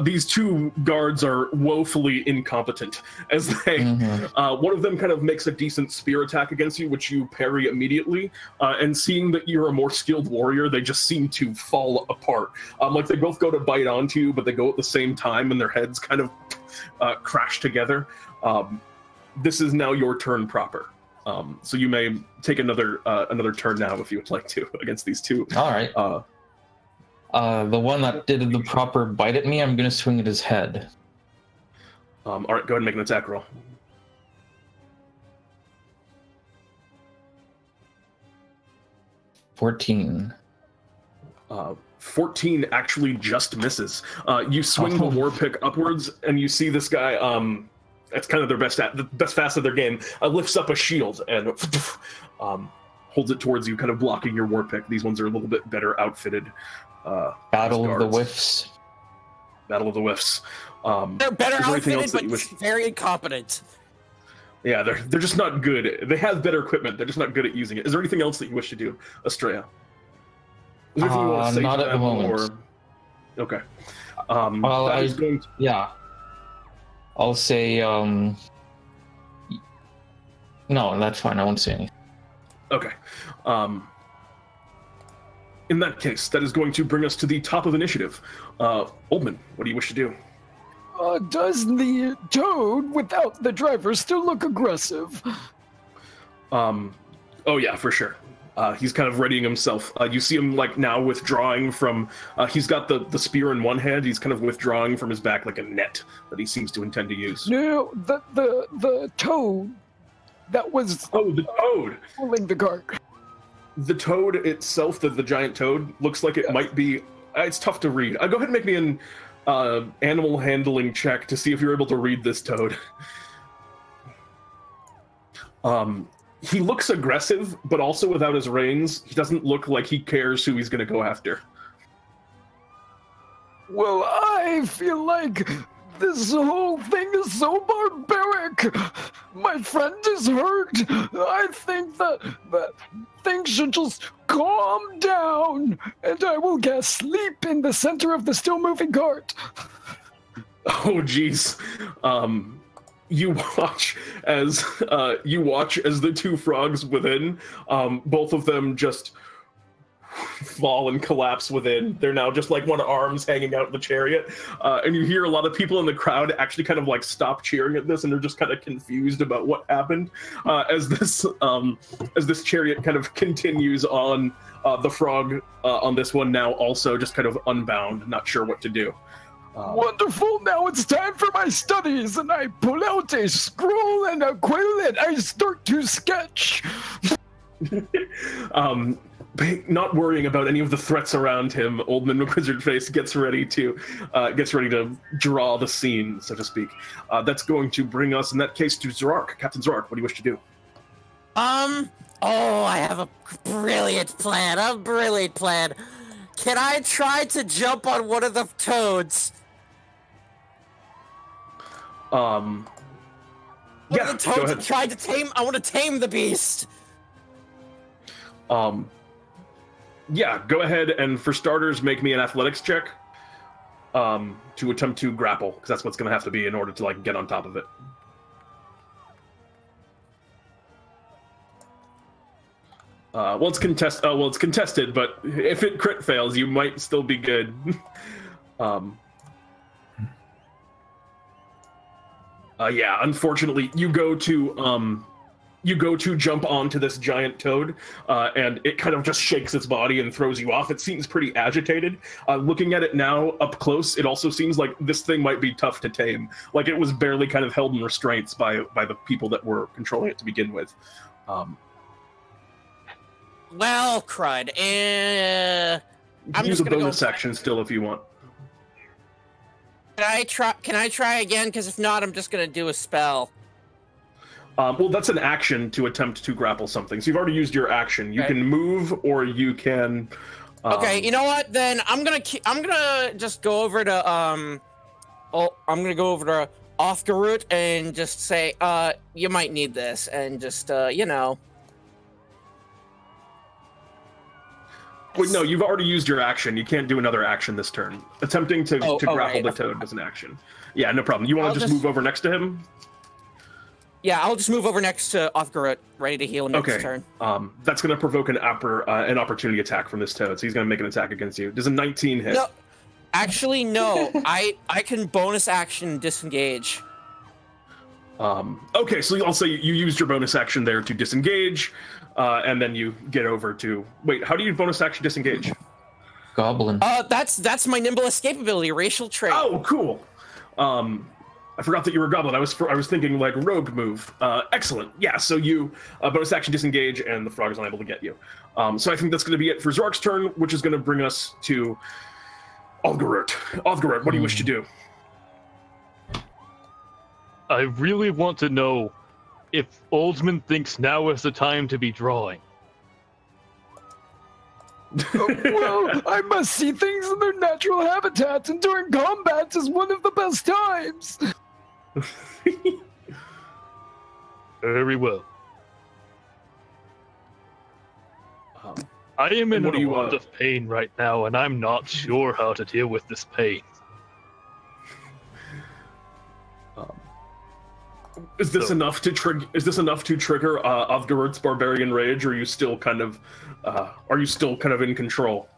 These two guards are woefully incompetent as they one of them kind of makes a decent spear attack against you, which you parry immediately, and seeing that you're a more skilled warrior, they just seem to fall apart. Like they both go to bite onto you, but they go at the same time and their heads kind of crash together. This is now your turn proper. So you may take another turn now if you would like to against these two. All right. The one that did the proper bite at me, I'm going to swing at his head. All right, go ahead and make an attack roll. 14. 14 actually just misses. You swing the war pick upwards, and you see this guy. That's kind of their best fast of their game. Lifts up a shield and holds it towards you, kind of blocking your war pick. These ones are a little bit better outfitted. Battle of the Whiffs. Battle of the Whiffs. They're better outfitted, but very incompetent. Yeah, they're just not good. They have better equipment. They're just not good at using it. Is there anything else that you wish to do, Astraea? Is there anything you want to say not to at them, the moment. Or... Okay. Well, yeah. I'll say, no, that's fine. I won't say anything. Okay. In that case, that is going to bring us to the top of initiative. Oldman, what do you wish to do? Does the toad without the driver still look aggressive? Oh yeah, for sure. He's kind of readying himself. You see him like now withdrawing from. He's got the spear in one hand. He's kind of withdrawing from his back like a net that he seems to intend to use. No, the toad that was. Oh, the toad. Pulling the cart. The toad itself, the giant toad, looks like it might be. It's tough to read. Go ahead and make me an animal handling check to see if you're able to read this toad. He looks aggressive, but also without his reins, he doesn't look like he cares who he's going to go after. Well, I feel like this whole thing is so barbaric. My friend is hurt. I think that things should just calm down, and I will get sleep in the center of the still-moving cart. Oh, jeez. You watch as the two frogs within, both of them just fall and collapse within. They're now just like one arm's hanging out in the chariot, and you hear a lot of people in the crowd actually kind of like stop cheering at this, and they're just kind of confused about what happened as this chariot kind of continues on. The frog on this one now also just kind of unbound, not sure what to do. Wonderful, now it's time for my studies, and I pull out a scroll and a quill and I start to sketch. Not worrying about any of the threats around him, Oldman McWizardface gets ready to draw the scene, so to speak. That's going to bring us, in that case, to Zrark. Captain Zrark, what do you wish to do? Oh, I have a brilliant plan. Can I try to jump on one of the toads? Yeah, the toads go ahead. tried to tame. I want to tame the beast. Yeah, go ahead and for starters, make me an athletics check to attempt to grapple, because that's what's going to have to be in order to like get on top of it. Well, it's contested, but if it crit fails, you might still be good. Yeah, unfortunately, you go to jump onto this giant toad, and it kind of just shakes its body and throws you off. It seems pretty agitated. Looking at it now up close, it also seems like this thing might be tough to tame. Like it was barely kind of held in restraints by the people that were controlling it to begin with. Well, cried. You I'm can use just a gonna bonus go. action still if you want. Can I try again? Because if not, I'm just gonna do a spell. Well, that's an action to attempt to grapple something. So you've already used your action. You Okay. can move, or you can. Okay, you know what? Then I'm gonna just go over to I'm gonna go over to Othgarurt and just say, you might need this, and just you know. Wait, no, you've already used your action. You can't do another action this turn. Attempting to grapple right. the toad is an action. Yeah, no problem. You want to just move over next to him? Yeah, I'll just move over next to Othgarurt, ready to heal next turn. That's going to provoke an opportunity attack from this toad, so he's going to make an attack against you. Does a 19 hit? No, actually, no. I can bonus action disengage. Okay, so I'll say you used your bonus action there to disengage, and then you get over to... Wait, how do you bonus action disengage? Goblin. That's my nimble escape ability, racial trait. Oh, cool. I forgot that you were a goblin. I was thinking like rogue move. Excellent. Yeah. So you bonus action disengage, and the frog is unable to get you. So I think that's going to be it for Zrark's turn, which is going to bring us to Othgarurt. Othgarurt, what do you wish to do? I really want to know if Oldman thinks now is the time to be drawing. Well, I must see things in their natural habitats, and during combat is one of the best times. Very well. I am in a lot of pain right now, and I'm not sure how to deal with this pain. Is this enough to trigger? Is this enough to trigger Othgarurt's barbarian rage, or are you still kind of in control?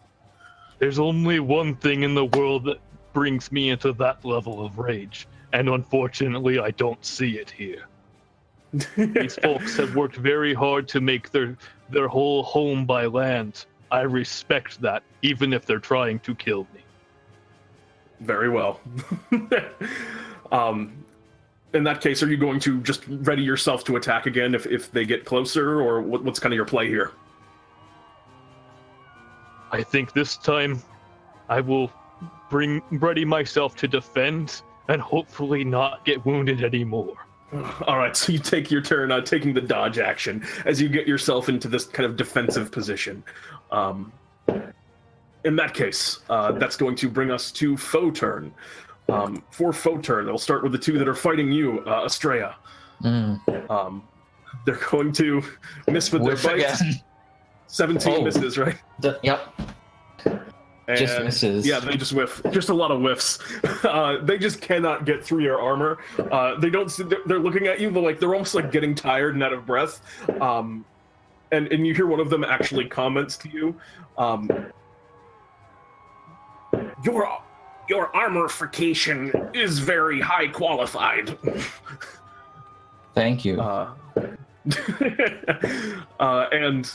There's only one thing in the world that brings me into that level of rage, and unfortunately, I don't see it here. These folks have worked very hard to make their whole home by land. I respect that, even if they're trying to kill me. Very well. In that case, are you going to just ready yourself to attack again if they get closer, or what's kind of your play here? I think this time I will ready myself to defend and hopefully not get wounded anymore. All right, so you take your turn taking the dodge action as you get yourself into this kind of defensive position. In that case, that's going to bring us to foe turn. For foe turn, they'll start with the two that are fighting you, Astraea. They're going to miss with their bites. 17 misses, right? Yep. And just misses. Yeah, they just whiff. Just a lot of whiffs. They just cannot get through your armor. They don't. They're looking at you, but they're almost like getting tired and out of breath. And you hear one of them actually comments to you. Your armorification is very high qualified. Thank you. And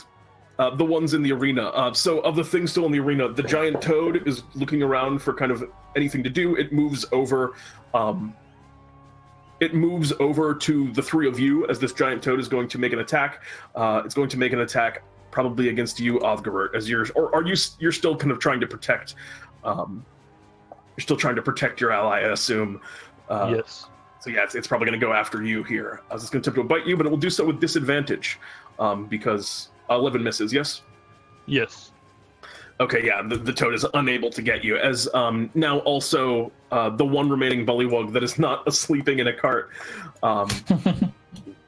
The ones in the arena. So of the things still in the arena, the giant toad is looking around for kind of anything to do. It moves over. It moves over to the three of you as this giant toad is going to make an attack. It's going to make an attack probably against you, Othgarurt, as you're still kind of trying to protect. You're still trying to protect your ally, I assume. Yes. So yeah, it's probably going to go after you here. It's going to attempt to bite you, but it will do so with disadvantage because 11 misses. Yes. Yes. Okay, yeah, the toad is unable to get you, as now also the one remaining bullywog that is not sleeping in a cart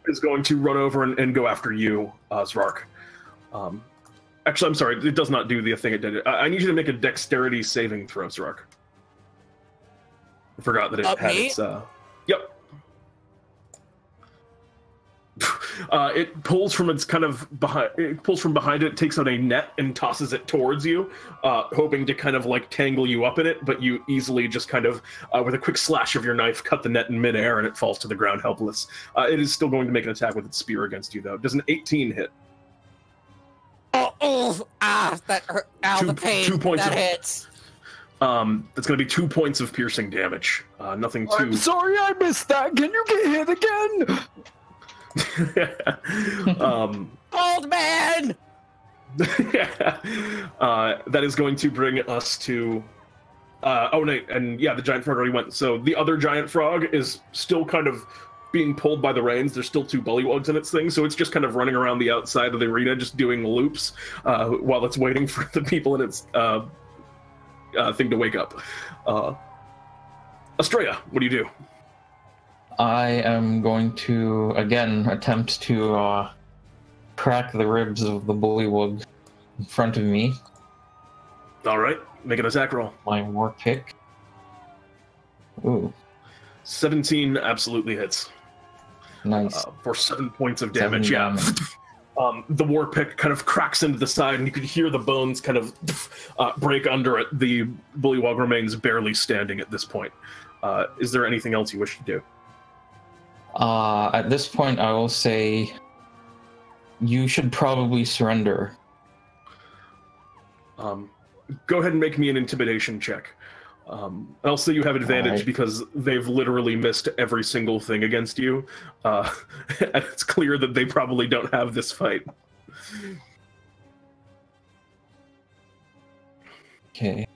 is going to run over and go after you, Zrark. Actually, I'm sorry, it does not do the thing it did. I need you to make a dexterity saving throw, Zrark. I forgot that it had its... Yep. It pulls from its kind of behind. It pulls from behind it, takes out a net, and tosses it towards you, hoping to kind of like tangle you up in it. But you easily just kind of, with a quick slash of your knife, cut the net in midair, and it falls to the ground helpless. It is still going to make an attack with its spear against you, though. Does an 18 hit? That hurt. Ow, the pain. 2 points that of, hits. That's going to be 2 points of piercing damage. Nothing too. I'm sorry, I missed that. Can you get hit again? Old man. That is going to bring us to. Oh no, and yeah, the giant frog already went. So the other giant frog is still kind of being pulled by the reins. There's still 2 bullywogs in its thing, so it's just kind of running around the outside of the arena, just doing loops while it's waiting for the people in its thing to wake up. Astraea, what do you do? I am going to, again, attempt to crack the ribs of the bullywog in front of me. All right, make an attack roll. My war pick. Ooh. 17 absolutely hits. Nice. For 7 points of damage, yeah. The war pick kind of cracks into the side, and you can hear the bones kind of break under it. The bullywog remains barely standing at this point. Is there anything else you wish to do? At this point, I will say you should probably surrender. Go ahead and make me an intimidation check. I'll say you have advantage because they've literally missed every single thing against you. And it's clear that they probably don't have this fight. Okay.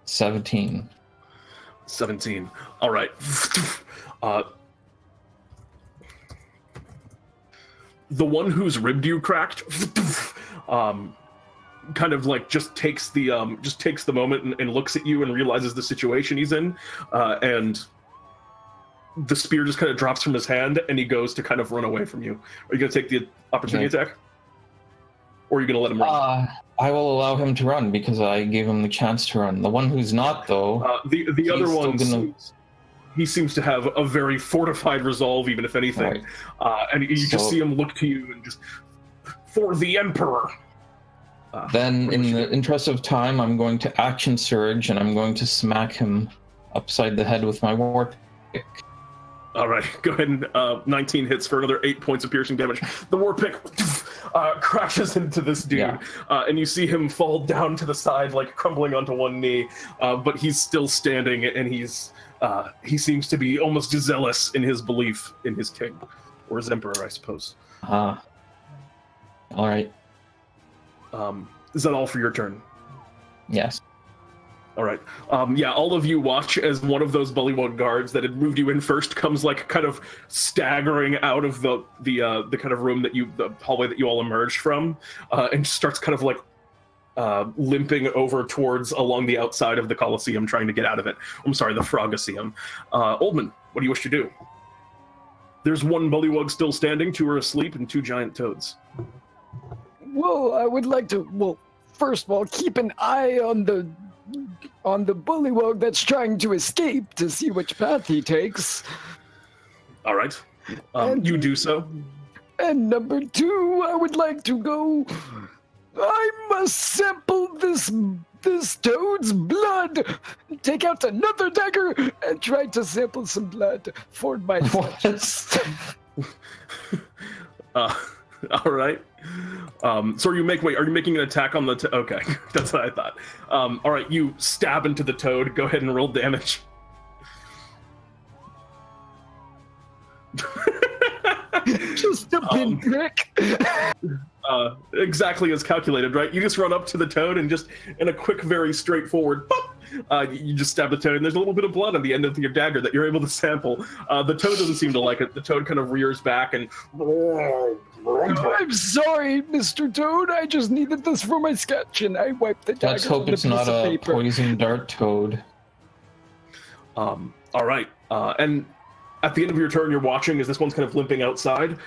17. 17. All right. The one whose rib you cracked, kind of like just takes the moment and looks at you and realizes the situation he's in, and the spear just kind of drops from his hand, and he goes to kind of run away from you. Are you going to take the opportunity attack, or are you going to let him run? I will allow him to run because I gave him the chance to run. The one who's not, though, the other one, he seems to have a very fortified resolve, even if anything. Right. And you just see him look to you and just, for the Emperor. Then, in the interest of time, I'm going to action surge, and I'm going to smack him upside the head with my war pick. All right, go ahead and 19 hits for another 8 points of piercing damage. The war pick crashes into this dude, and you see him fall down to the side, like crumbling onto one knee, but he's still standing, and he seems to be almost zealous in his belief in his king, or his emperor, I suppose. All right. Is that all for your turn? Yes. All right. Yeah, all of you watch as one of those bullywog guards that had moved you in first comes like kind of staggering out of the kind of room the hallway that you all emerged from, and starts kind of like limping over towards along the outside of the Colosseum, trying to get out of it. I'm sorry, the Frogaseum. Oldman, what do you wish to do? There's one bullywog still standing, 2 are asleep, and 2 giant toads. Well, I would like to, first of all, keep an eye on the bullywog that's trying to escape to see which path he takes. All right. You do so. And number 2, I would like to go... I must sample this toad's blood. Take out another dagger and try to sample some blood for my All right. So are you making an attack on the okay, that's what I thought. All right, you stab into the toad. Go ahead and roll damage. Just a pinprick. Exactly as calculated, right? You just run up to the toad and just, in a quick, very straightforward, you just stab the toad, and there's a little bit of blood on the end of your dagger that you're able to sample. The toad doesn't seem to like it. The toad kind of rears back and... I'm sorry, Mr. Toad. I just needed this for my sketch, and I wiped the dagger. Let's hope it's not a poison dart toad. All right, and at the end of your turn, you're watching as this one's kind of limping outside.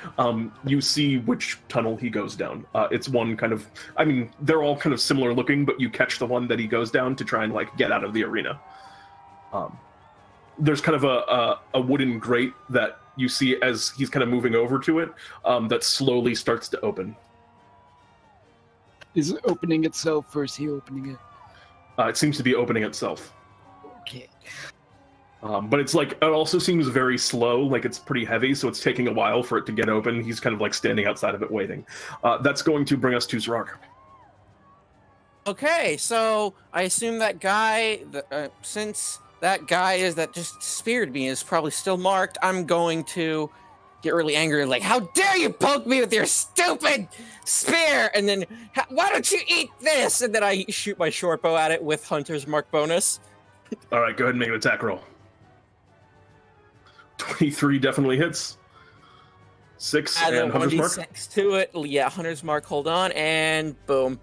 You see which tunnel he goes down. It's one kind of, I mean, they're all kind of similar looking, but you catch the one that he goes down to try and like get out of the arena. There's kind of a wooden grate that you see as he's kind of moving over to it that slowly starts to open. Is it opening itself, or is he opening it? It seems to be opening itself. Okay. But it's like, it also seems very slow, like it's pretty heavy, so it's taking a while for it to get open. He's kind of like standing outside of it waiting. That's going to bring us to Zrark. Okay, so I assume that guy, since that guy that just speared me is probably still marked, I'm going to get really angry, like, how dare you poke me with your stupid spear, and then, why don't you eat this? And then I shoot my short bow at it with Hunter's Mark bonus. All right, go ahead and make an attack roll. 23 definitely hits. 6 and Hunter's Mark. 6 to it. Yeah, Hunter's Mark, hold on, and boom.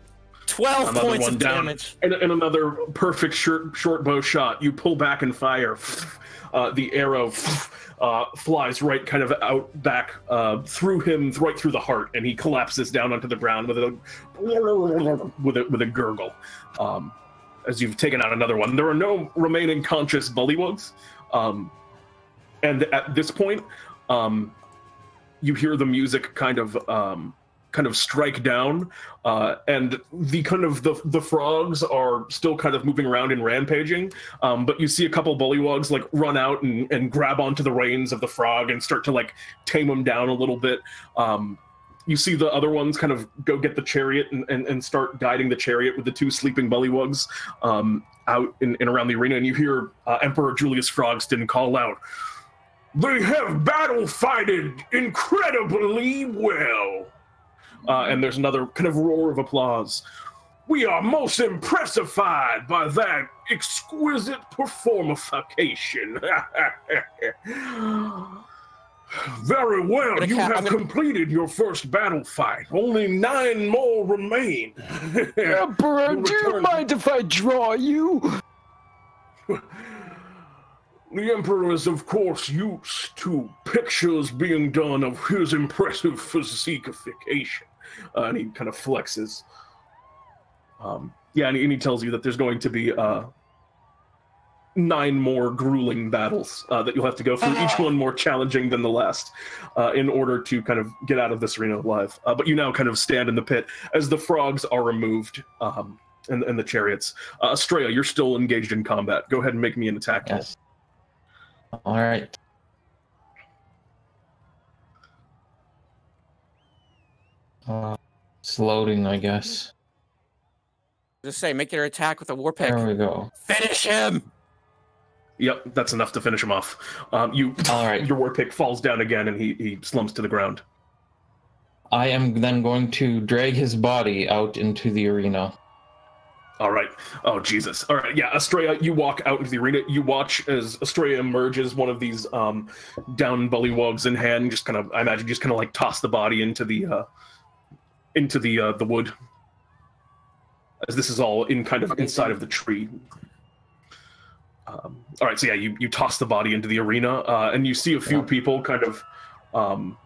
12 another points one of down. damage. And another perfect short bow shot. You pull back and fire. The arrow flies right kind of out back through him, right through the heart, and he collapses down onto the ground with a gurgle. As you've taken out another one. There are no remaining conscious bullywogs. And at this point, you hear the music kind of strike down, and the frogs are still kind of moving around and rampaging. But you see a couple bullywogs like run out and grab onto the reins of the frog and start to like tame him down a little bit. You see the other ones kind of go get the chariot and start guiding the chariot with the two sleeping bullywogs out and around the arena. And you hear Emperor Julius Frogston call out, "They have battle-fighted incredibly well." And there's another kind of roar of applause. "We are most impressified by that exquisite performification." "Very well, you have completed your first battle fight. Only 9 more remain." Emperor, do you mind if I draw you? The Emperor is, of course, used to pictures being done of his impressive physiquification. And he kind of flexes. Yeah, and he tells you that there's going to be 9 more grueling battles that you'll have to go through, each one more challenging than the last, in order to kind of get out of this arena alive. But you now kind of stand in the pit as the frogs are removed and the chariots. Astraea, you're still engaged in combat. Go ahead and make me an attack roll. Yes. All right. It's loading, I guess. Just say, make your attack with a war pick. There we go. Finish him! Yep, that's enough to finish him off. All right. Your war pick falls down again, and he slumps to the ground. I am then going to drag his body out into the arena. All right. Oh, Jesus. All right. Yeah, Astraea, you walk out into the arena. You watch as Astraea emerges, one of these down bullywogs in hand. Just kind of, I imagine, just kind of like toss the body into the wood, as this is all in kind of inside of the tree. All right. So yeah, you toss the body into the arena, and you see a few people kind of, or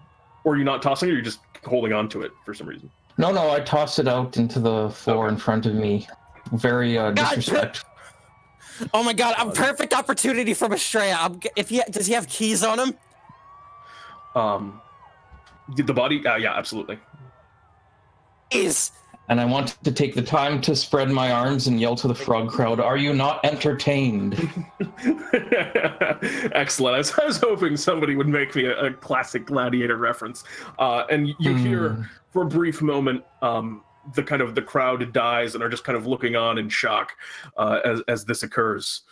are you not tossing it, or you're just holding on to it for some reason? No, I toss it out into the floor in front of me. Very disrespectful. Oh my god, a perfect opportunity from Astraea. Does he have keys on him? The body? Yeah, absolutely. Keys! And I want to take the time to spread my arms and yell to the frog crowd, "Are you not entertained?" Excellent. I was hoping somebody would make me a classic Gladiator reference. And you hear, for a brief moment, the crowd dies and are just kind of looking on in shock as this occurs.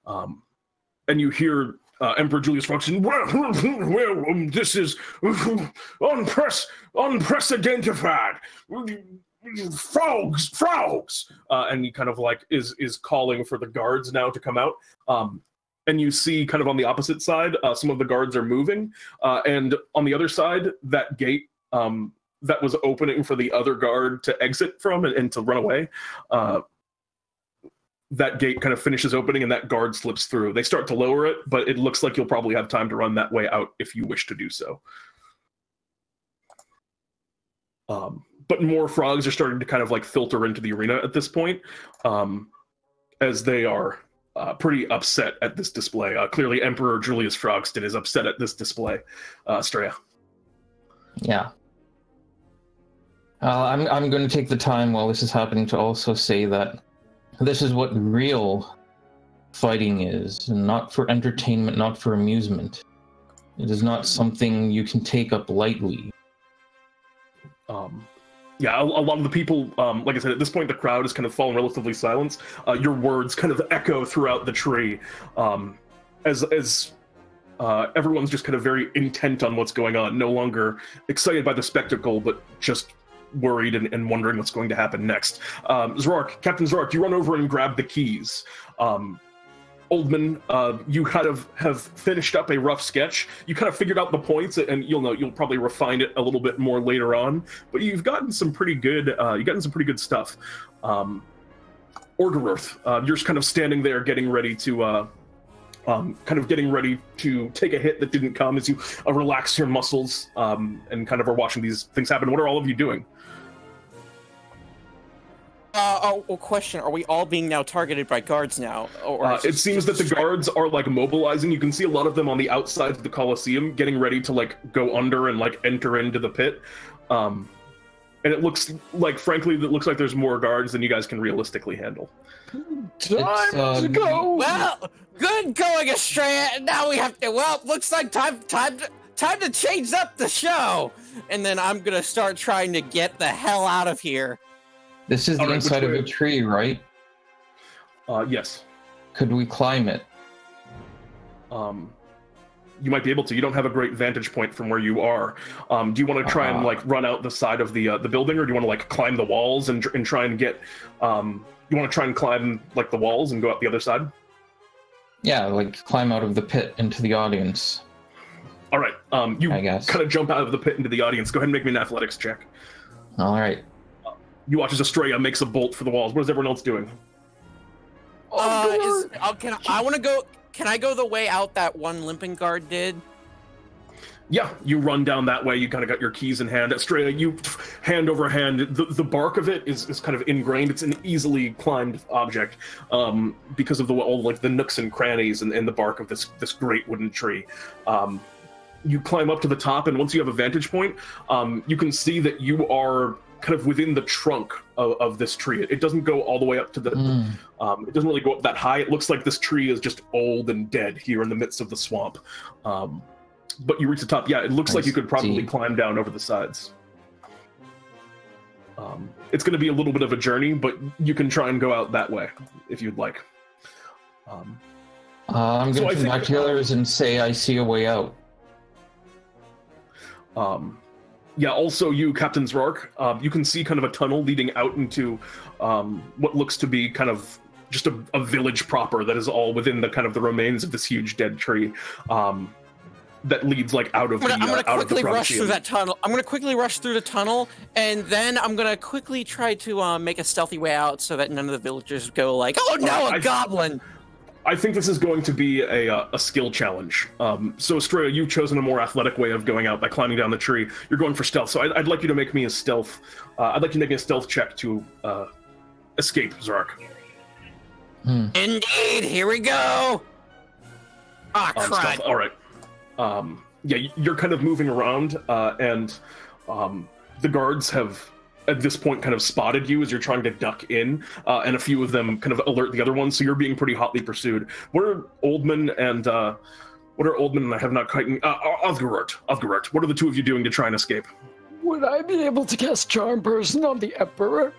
And you hear Emperor Julius Frogs saying, well, this is unprecedented. Frogs! And he kind of like is calling for the guards now to come out. And you see kind of on the opposite side, some of the guards are moving. And on the other side, that gate that was opening for the other guard to exit from and to run away, that gate kind of finishes opening and that guard slips through. They start to lower it, but it looks like you'll probably have time to run that way out if you wish to do so. But more frogs are starting to kind of like filter into the arena at this point, as they are pretty upset at this display. Clearly, Emperor Julius Frogston is upset at this display. Astraea. Yeah. I'm going to take the time while this is happening to also say that this is what real fighting is, and not for entertainment, not for amusement. It is not something you can take up lightly. Yeah, a lot of the people, like I said, at this point the crowd has kind of fallen relatively silent. Your words kind of echo throughout the tree, as everyone's just kind of very intent on what's going on, no longer excited by the spectacle, but just worried and wondering what's going to happen next. Zrark, Captain Zrark, you run over and grab the keys. Oldman, you kind of have finished up a rough sketch. You kind of figured out the points, and you'll probably refine it a little bit more later on. But you've gotten some pretty good stuff. Othgarurt, you're just kind of standing there, getting ready to take a hit that didn't come as you relax your muscles and kind of are watching these things happen. What are all of you doing? Question. Are we all being now targeted by guards now? Or it seems that the guards are like mobilizing. You can see a lot of them on the outside of the Colosseum getting ready to like go under and like enter into the pit. And it looks like, frankly, there's more guards than you guys can realistically handle. Time to go! Well, good going, Astraea. Now we have to, looks like time to change up the show. And then I'm going to start trying to get the hell out of here. This is the inside of a tree, right? Yes. Could we climb it? You might be able to. You don't have a great vantage point from where you are. Do you want to try and like run out the side of the building, or do you want to like climb the walls and try and get? You want to try and climb like the walls and go out the other side? Yeah, like climb out of the pit into the audience. All right. You kind of jump out of the pit into the audience. Go ahead and make me an athletics check. All right. You watch as Astraea makes a bolt for the walls. What is everyone else doing? Can I go the way out that one limping guard did? Yeah, you run down that way. You kind of got your keys in hand. Astraea, you hand over hand. The bark of it is kind of ingrained. It's an easily climbed object because of all like the nooks and crannies and the bark of this great wooden tree. You climb up to the top, and once you have a vantage point, you can see that you are kind of within the trunk of this tree. It doesn't go all the way up to the it doesn't really go up that high. It looks like this tree is just old and dead here in the midst of the swamp. But you reach the top. Yeah, it looks like you could probably climb down over the sides. It's going to be a little bit of a journey, but you can try and go out that way if you'd like. I'm going to turn back to the others and say I see a way out. Yeah, also you, Captain Zrark, you can see kind of a tunnel leading out into what looks to be kind of just a village proper that is all within the kind of the remains of this huge dead tree that leads like out of the I'm gonna quickly rush Frogaseum. through that tunnel. I'm gonna quickly rush through the tunnel, and then I'm gonna quickly try to make a stealthy way out so that none of the villagers go like, "Oh no, a goblin!" I think this is going to be a skill challenge. So Astraea, you've chosen a more athletic way of going out by climbing down the tree. You're going for stealth, so I'd like you to make me a stealth. I'd like you to make me a stealth check to escape Zrark. Indeed, here we go. Ah, crud. Stealth, all right. Yeah, you're kind of moving around, and the guards have at this point kind of spotted you as you're trying to duck in, and a few of them kind of alert the other ones, so you're being pretty hotly pursued. What are Oldman and I have not quite... Othgarurt, what are the two of you doing to try and escape? Would I be able to cast Charm Person on the Emperor?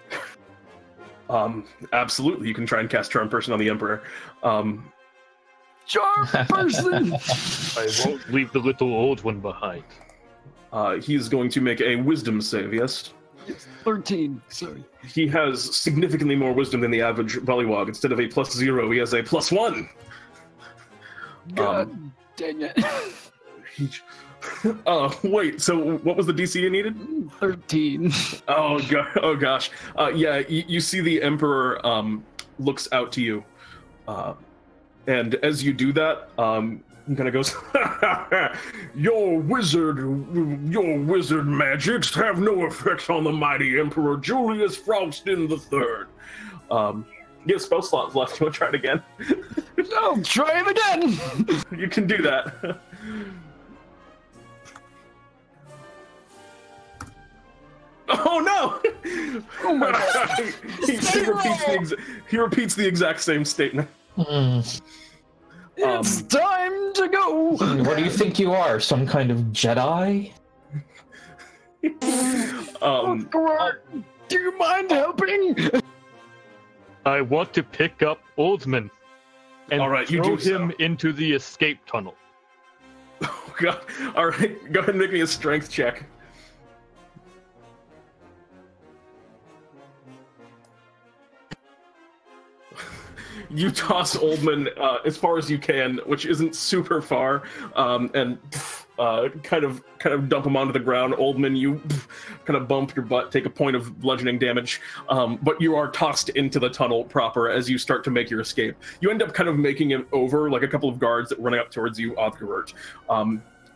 Absolutely, you can try and cast Charm Person on the Emperor. Charm Person! I won't leave the little old one behind. He is going to make a wisdom save, yes? It's 13, sorry. He has significantly more wisdom than the average bullywog. Instead of a +0, he has a +1. God dang it. Wait, so what was the DC you needed? 13. Oh gosh. Yeah, you see the Emperor looks out to you. And as you do that, he kind of goes, your wizard magics have no effect on the mighty Emperor Julius Faustin III. You have spell slots left. You want to try it again? No, try it again! You can do that. Oh no! Oh my god. he repeats the exact same statement. It's time to go! What do you think you are? Some kind of Jedi? Do you mind helping? I want to pick up Oldman and All right, you throw do so. him into the escape tunnel. Oh god. Alright, go ahead and make me a strength check. You toss Oldman as far as you can, which isn't super far, and kind of dump him onto the ground. Oldman, you kind of bump your butt, take a point of bludgeoning damage, but you are tossed into the tunnel proper as you start to make your escape. You end up kind of making it over, like a couple of guards that running up towards you, Othgarurt.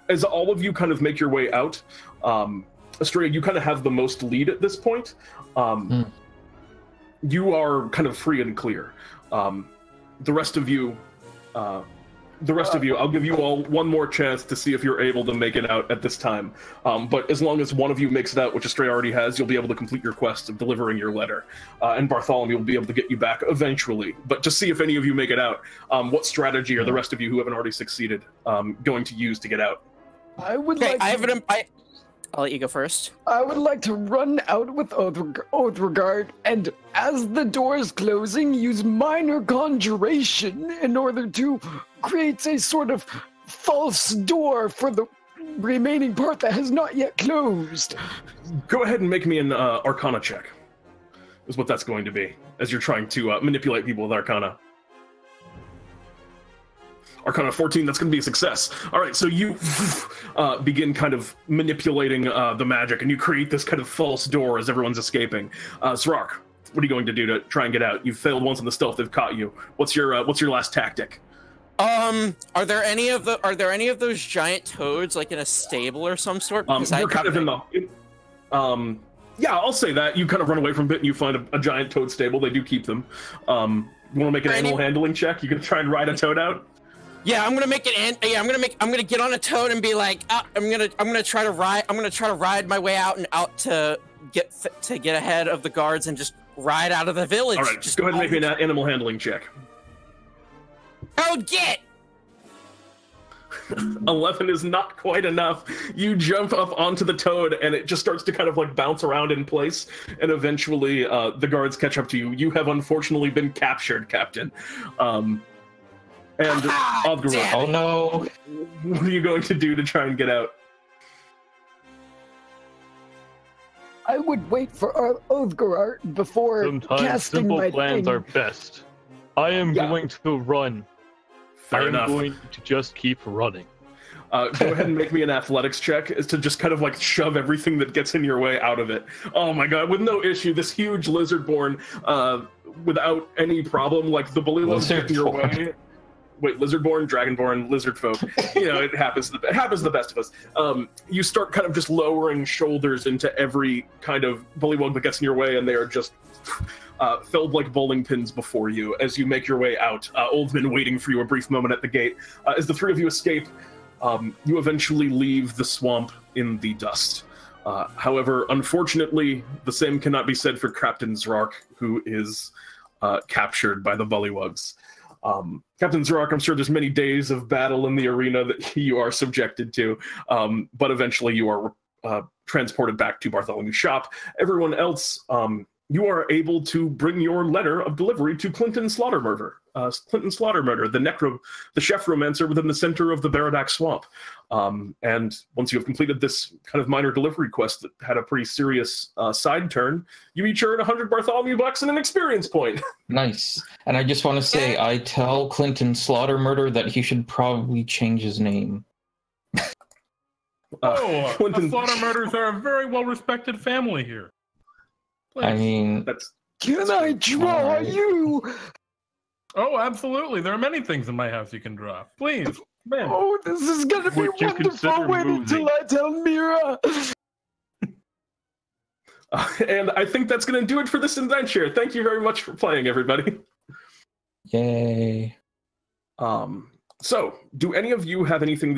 As all of you kind of make your way out, Astraea, you kind of have the most lead at this point. You are kind of free and clear. The rest of you, I'll give you all one more chance to see if you're able to make it out at this time. But as long as one of you makes it out, which Astraea already has, you'll be able to complete your quest of delivering your letter. And Bartholomew will be able to get you back eventually. But to see if any of you make it out, what strategy are the rest of you who haven't already succeeded going to use to get out? I would Okay, like I'll let you go first. I would like to run out with Othgarurt, and as the door is closing, use minor conjuration in order to create a sort of false door for the remaining part that has not yet closed. Go ahead and make me an Arcana check, is what that's going to be, as you're trying to manipulate people with Arcana. Arcana 14, that's going to be a success. All right, so you begin kind of manipulating the magic, and you create this kind of false door as everyone's escaping. Zrark, what are you going to do to try and get out? You've failed once in the stealth; they've caught you. What's your last tactic? Are there any of those giant toads like in a stable or some sort? You're kind of in the. Yeah, I'll say that. You kind of run away from it, and you find a giant toad stable. They do keep them. You want to make an animal handling check? You can try and ride a toad out. Yeah, I'm gonna make it. Yeah, I'm gonna get on a toad and be like, I'm gonna try to ride my way out and out to get ahead of the guards and just ride out of the village. All right, just go ahead and make me an animal handling check. Toad, get! 11 is not quite enough. You jump up onto the toad, and it just starts to kind of like bounce around in place, and eventually the guards catch up to you. You have unfortunately been captured, Captain. And Othgarurt, Oh no! what are you going to do to try and get out? I would wait for Othgarurt before Sometimes casting simple my plans thing. are best. I am going to run. Fair enough. I'm going to just keep running. Go ahead and make me an athletics check, is to just kind of like shove everything that gets in your way out of it. Oh my god, with no issue, this huge lizardborn, without any problem, like the bullywogs get in your way. Wait, lizardborn, dragonborn, lizardfolk. You know, it happens to the best of us. You start kind of just lowering shoulders into every kind of bullywog that gets in your way, and they are just filled like bowling pins before you as you make your way out. Oldman waiting for you a brief moment at the gate. As the three of you escape, you eventually leave the swamp in the dust. However, unfortunately, the same cannot be said for Captain Zrark, who is captured by the bullywogs. Captain Zrark, I'm sure there's many days of battle in the arena that you are subjected to, but eventually you are transported back to Bartholomew's shop. Everyone else, you are able to bring your letter of delivery to Clinton Slaughtermurder, the chef romancer within the center of the Baradac Swamp. And once you have completed this kind of minor delivery quest that had a pretty serious side turn, you each earn 100 Bartholomew bucks and an experience point. Nice. And I just want to say, I tell Clinton Slaughtermurder that he should probably change his name. Clinton... The Slaughtermurders are a very well-respected family here. Please. I mean... Can I draw you? Oh, absolutely. There are many things in my house you can draw. Please, man. Oh, this is going to be wonderful. Wait until I tell Mira. And I think that's going to do it for this adventure. Thank you very much for playing, everybody. Yay. So, do any of you have anything